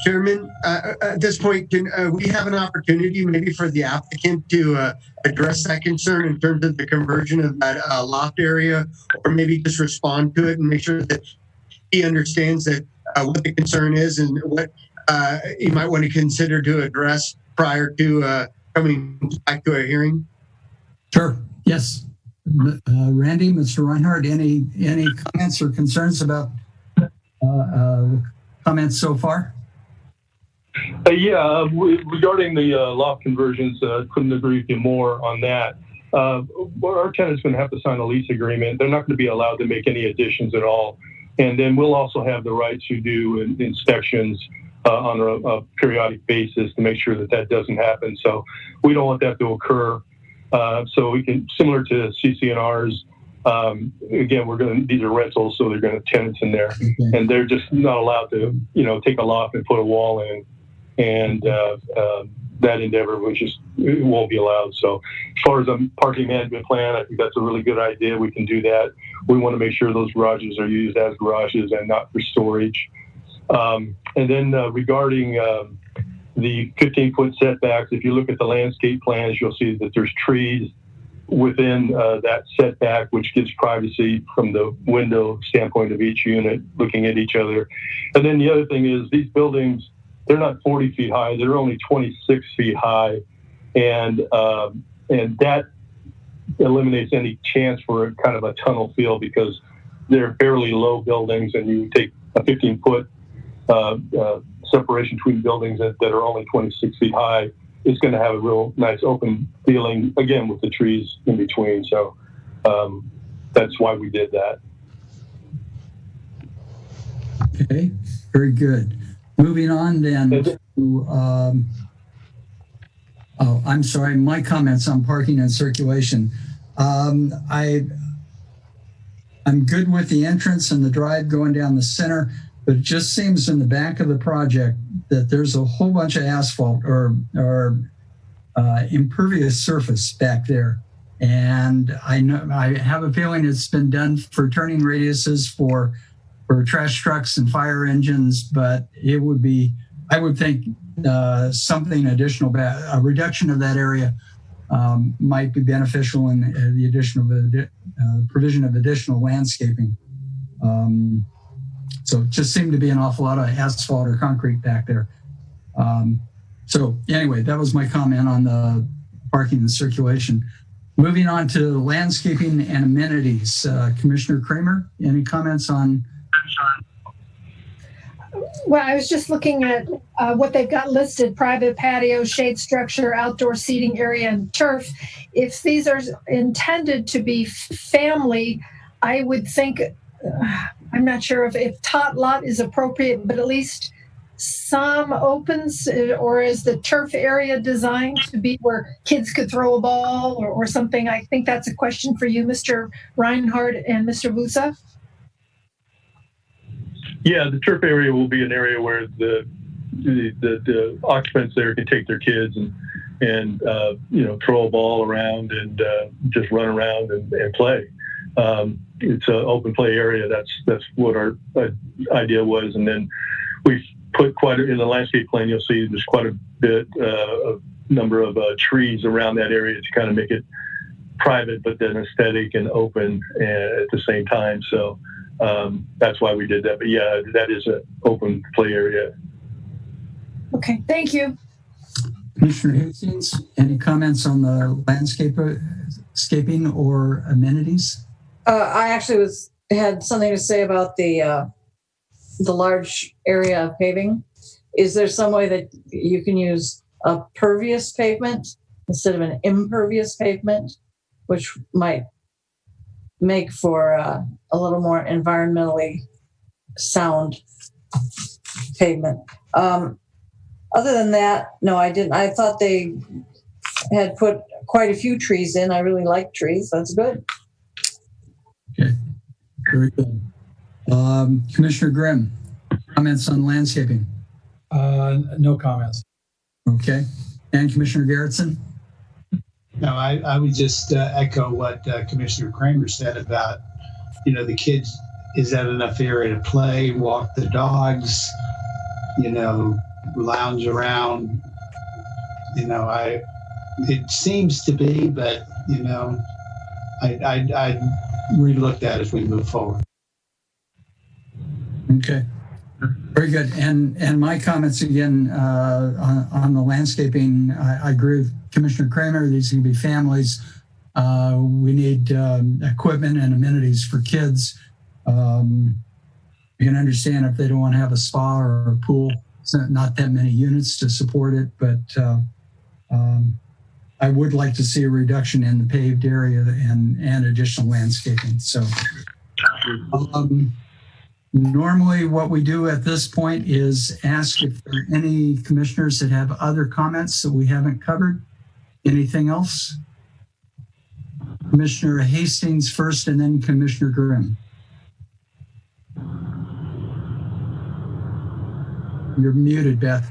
Chairman, at this point, can we have an opportunity maybe for the applicant to address that concern in terms of the conversion of that loft area, or maybe just respond to it and make sure that he understands that what the concern is and what he might want to consider to address prior to coming back to a hearing? Sure. Yes. Randy, Mr. Reinhardt, any comments or concerns about comments so far? Regarding the loft conversions, couldn't agree with you more on that. Our tenant's going to have to sign a lease agreement. They're not going to be allowed to make any additions at all. And then we'll also have the right to do inspections on a periodic basis to make sure that doesn't happen. So we don't want that to occur. So we can, similar to CC&Rs, again, these are rentals, so they're going to have tenants in there, and they're just not allowed to, take a loft and put a wall in, and that endeavor it won't be allowed. So as far as a parking management plan, I think that's a really good idea. We can do that. We want to make sure those garages are used as garages and not for storage. And then regarding the 15-foot setbacks, if you look at the landscape plans, you'll see that there's trees within that setback, which gives privacy from the window standpoint of each unit looking at each other. And then the other thing is these buildings, they're not 40 feet high, they're only 26 feet high. And that eliminates any chance for kind of a tunnel feel because they're fairly low buildings, and you take a 15-foot separation between buildings that are only 26 feet high, it's going to have a real nice open feeling, again, with the trees in between. So that's why we did that. Okay, very good. Moving on then to, I'm sorry, my comments on parking and circulation. I'm good with the entrance and the drive going down the center, but it just seems in the back of the project that there's a whole bunch of asphalt or impervious surface back there. And I have a feeling it's been done for turning radiuses for trash trucks and fire engines, but it would be, I would think something additional, a reduction of that area might be beneficial in the addition of provision of additional landscaping. So it just seemed to be an awful lot of asphalt or concrete back there. So anyway, that was my comment on the parking and circulation. Moving on to landscaping and amenities. Commissioner Kramer, any comments on? Well, I was just looking at what they've got listed: private patio, shade structure, outdoor seating area, and turf. If these are intended to be family, I would think, I'm not sure if tot lot is appropriate, but at least some opens, or is the turf area designed to be where kids could throw a ball or something? I think that's a question for you, Mr. Reinhardt and Mr. Vusa. Yeah, the turf area will be an area where the occupants there can take their kids and throw a ball around and just run around and play. It's an open play area. That's what our idea was. And then we've put in the landscape plan, you'll see there's quite a bit of number of trees around that area to kind of make it private, but then aesthetic and open at the same time. So that's why we did that. But yeah, that is an open play area. Okay, thank you. Commissioner Hastings, any comments on the landscaping or amenities? I actually had something to say about the large area of paving. Is there some way that you can use a pervious pavement instead of an impervious pavement, which might make for a little more environmentally sound pavement? Other than that, no, I didn't. I thought they had put quite a few trees in. I really like trees. That's good. Okay, very good. Commissioner Grimm, comments on landscaping? No comments. Okay. And Commissioner Garrettson? No, I would just echo what Commissioner Kramer said about, the kids, is that enough area to play, walk the dogs, lounge around? It seems to be, but, I'd relook that as we move forward. Okay, very good. And my comments again on the landscaping, I agree with Commissioner Kramer. These can be families. We need equipment and amenities for kids. You can understand if they don't want to have a spa or a pool. It's not that many units to support it, but I would like to see a reduction in the paved area and additional landscaping. So normally what we do at this point is ask if there are any commissioners that have other comments that we haven't covered. Anything else? Commissioner Hastings first and then Commissioner Grimm. You're muted, Beth.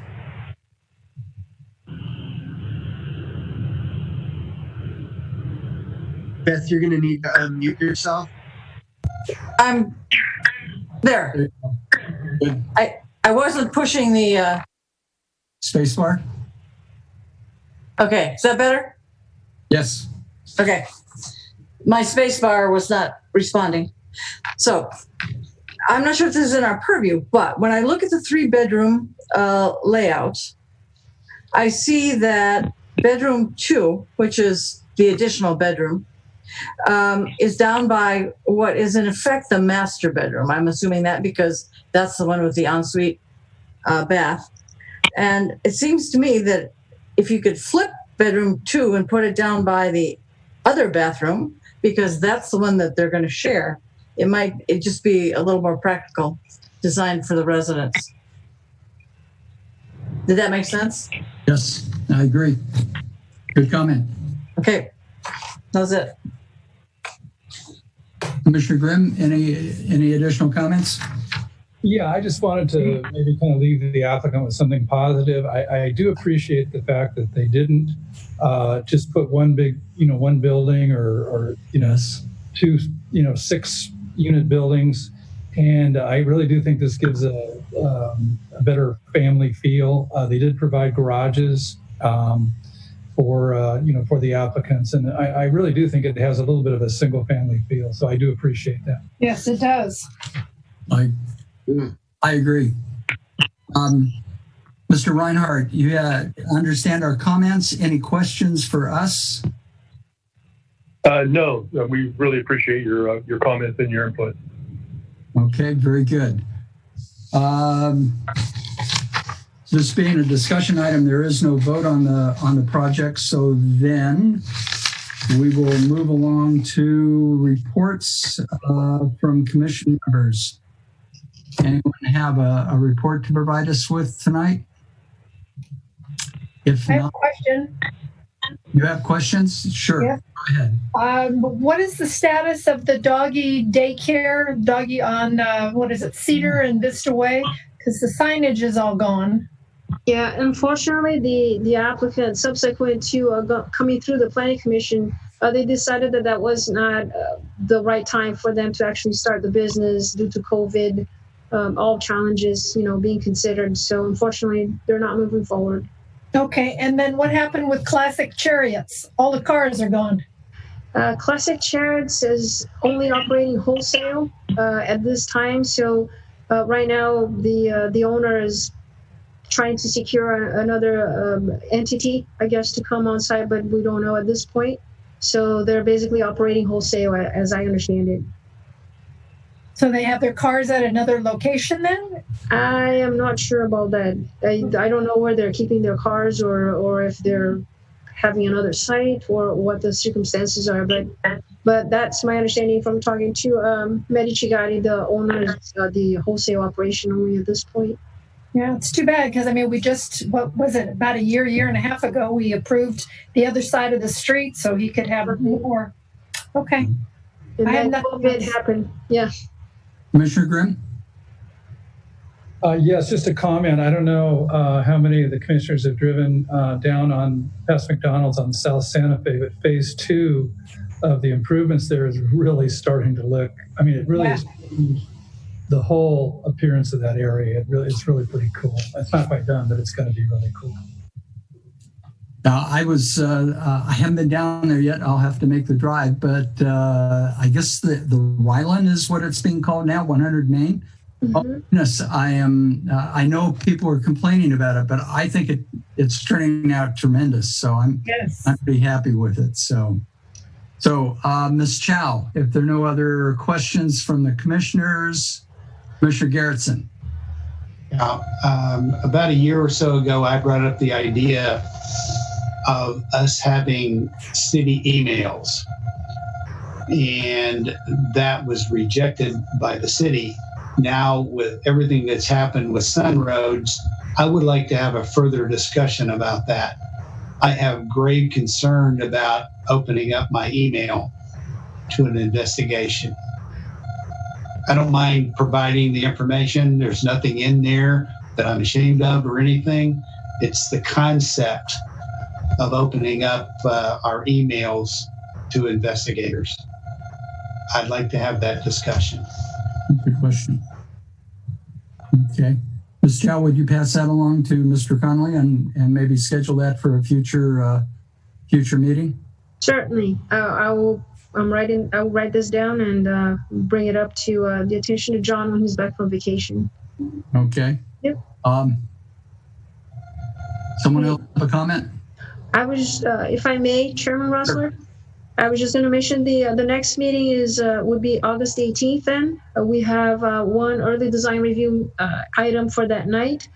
Beth, you're going to need to unmute yourself. I'm there. Good. I wasn't pushing the Space bar? Okay, is that better? Yes. Okay. My space bar was not responding. So I'm not sure if this is in our purview, but when I look at the 3-bedroom layout, I see that bedroom 2, which is the additional bedroom, is down by what is in effect the master bedroom. I'm assuming that because that's the one with the ensuite bath. And it seems to me that if you could flip bedroom 2 and put it down by the other bathroom, because that's the one that they're going to share, it just be a little more practical, designed for the residents. Did that make sense? Yes, I agree. Good comment. Okay, that's it. Commissioner Grimm, any additional comments? Yeah, I just wanted to maybe kind of leave the applicant with something positive. I do appreciate the fact that they didn't just put one big, one building or Yes. 2, 6-unit buildings. And I really do think this gives a better family feel. They did provide garages for the applicants. And I really do think it has a little bit of a single family feel. So I do appreciate that. Yes, it does. I agree. Mr. Reinhardt, you understand our comments? Any questions for us? No, we really appreciate your comments and your input. Okay, very good. This being a discussion item, there is no vote on the project. So then We will move along to reports from commission members. Anyone have a report to provide us with tonight? If I have not, a question. You have questions? Sure. Yeah. Go ahead. What is the status of the doggy daycare, doggy on, what is it, Cedar and Vista Way? Because the signage is all gone. Yeah, unfortunately, the applicant, subsequent to coming through the planning commission, they decided that that was not the right time for them to actually start the business due to COVID, all challenges, being considered. So unfortunately, they're not moving forward. Okay, and then what happened with Classic Chariots? All the cars are gone. Classic Chariots is only operating wholesale at this time. So right now, the owner is trying to secure another entity, I guess, to come on site, but we don't know at this point. So they're basically operating wholesale, as I understand it. So they have their cars at another location then? I am not sure about that. I don't know where they're keeping their cars or if they're having another site or what the circumstances are. But that's my understanding from talking to Medici Gatti, the owner of the wholesale operation only at this point. Yeah, it's too bad because, I mean, we just, what was it, about a year and a half ago, we approved the other side of the street so he could have more. Okay. And then COVID happened. Yeah. Commissioner Grimm? Yes, just a comment. I don't know how many of the commissioners have driven down on past McDonald's on South Santa Fe, but phase 2 of the improvements there is really starting to look, I mean, it really is the whole appearance of that area. It's really pretty cool. It's not quite done, but it's going to be really cool. Now, I haven't been down there yet. I'll have to make the drive, but I guess the Ryland is what it's being called now, 100 Main. Mm-hmm. Oh, goodness, I know people are complaining about it, but I think it's turning out tremendous. So I'm pretty happy with it. So Ms. Chow, if there are no other questions from the commissioners, Commissioner Garrettson. About a year or so ago, I brought up the idea of us having city emails, and that was rejected by the city. Now, with everything that's happened with Sun Roads, I would like to have a further discussion about that. I have grave concern about opening up my email to an investigation. I don't mind providing the information. There's nothing in there that I'm ashamed of or anything. It's the concept of opening up our emails to investigators. I'd like to have that discussion. Good question. Okay. Ms. Chow, would you pass that along to Mr. Connolly and maybe schedule that for a future meeting? Certainly. I'll write this down and bring it up to the attention of John when he's back from vacation. Okay. Yep. Someone else have a comment? I was, if I may, Chairman Rossler, I was just going to mention the next meeting would be August 18th. Then we have one early design review item for that night,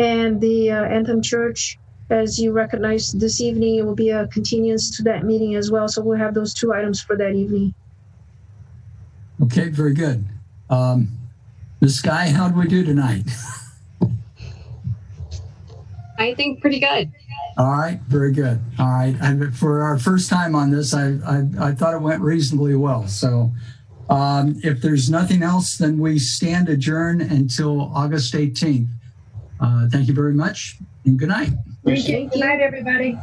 and the Anthem Church, as you recognize this evening, it will be a continuance to that meeting as well. So we'll have those 2 items for that evening. Okay, very good. Ms. Sky, how did we do tonight? I think pretty good. All right, very good. All right, for our first time on this, I thought it went reasonably well. So if there's nothing else, then we stand adjourned until August 18th. Thank you very much and good night. Thank you. Good night, everybody.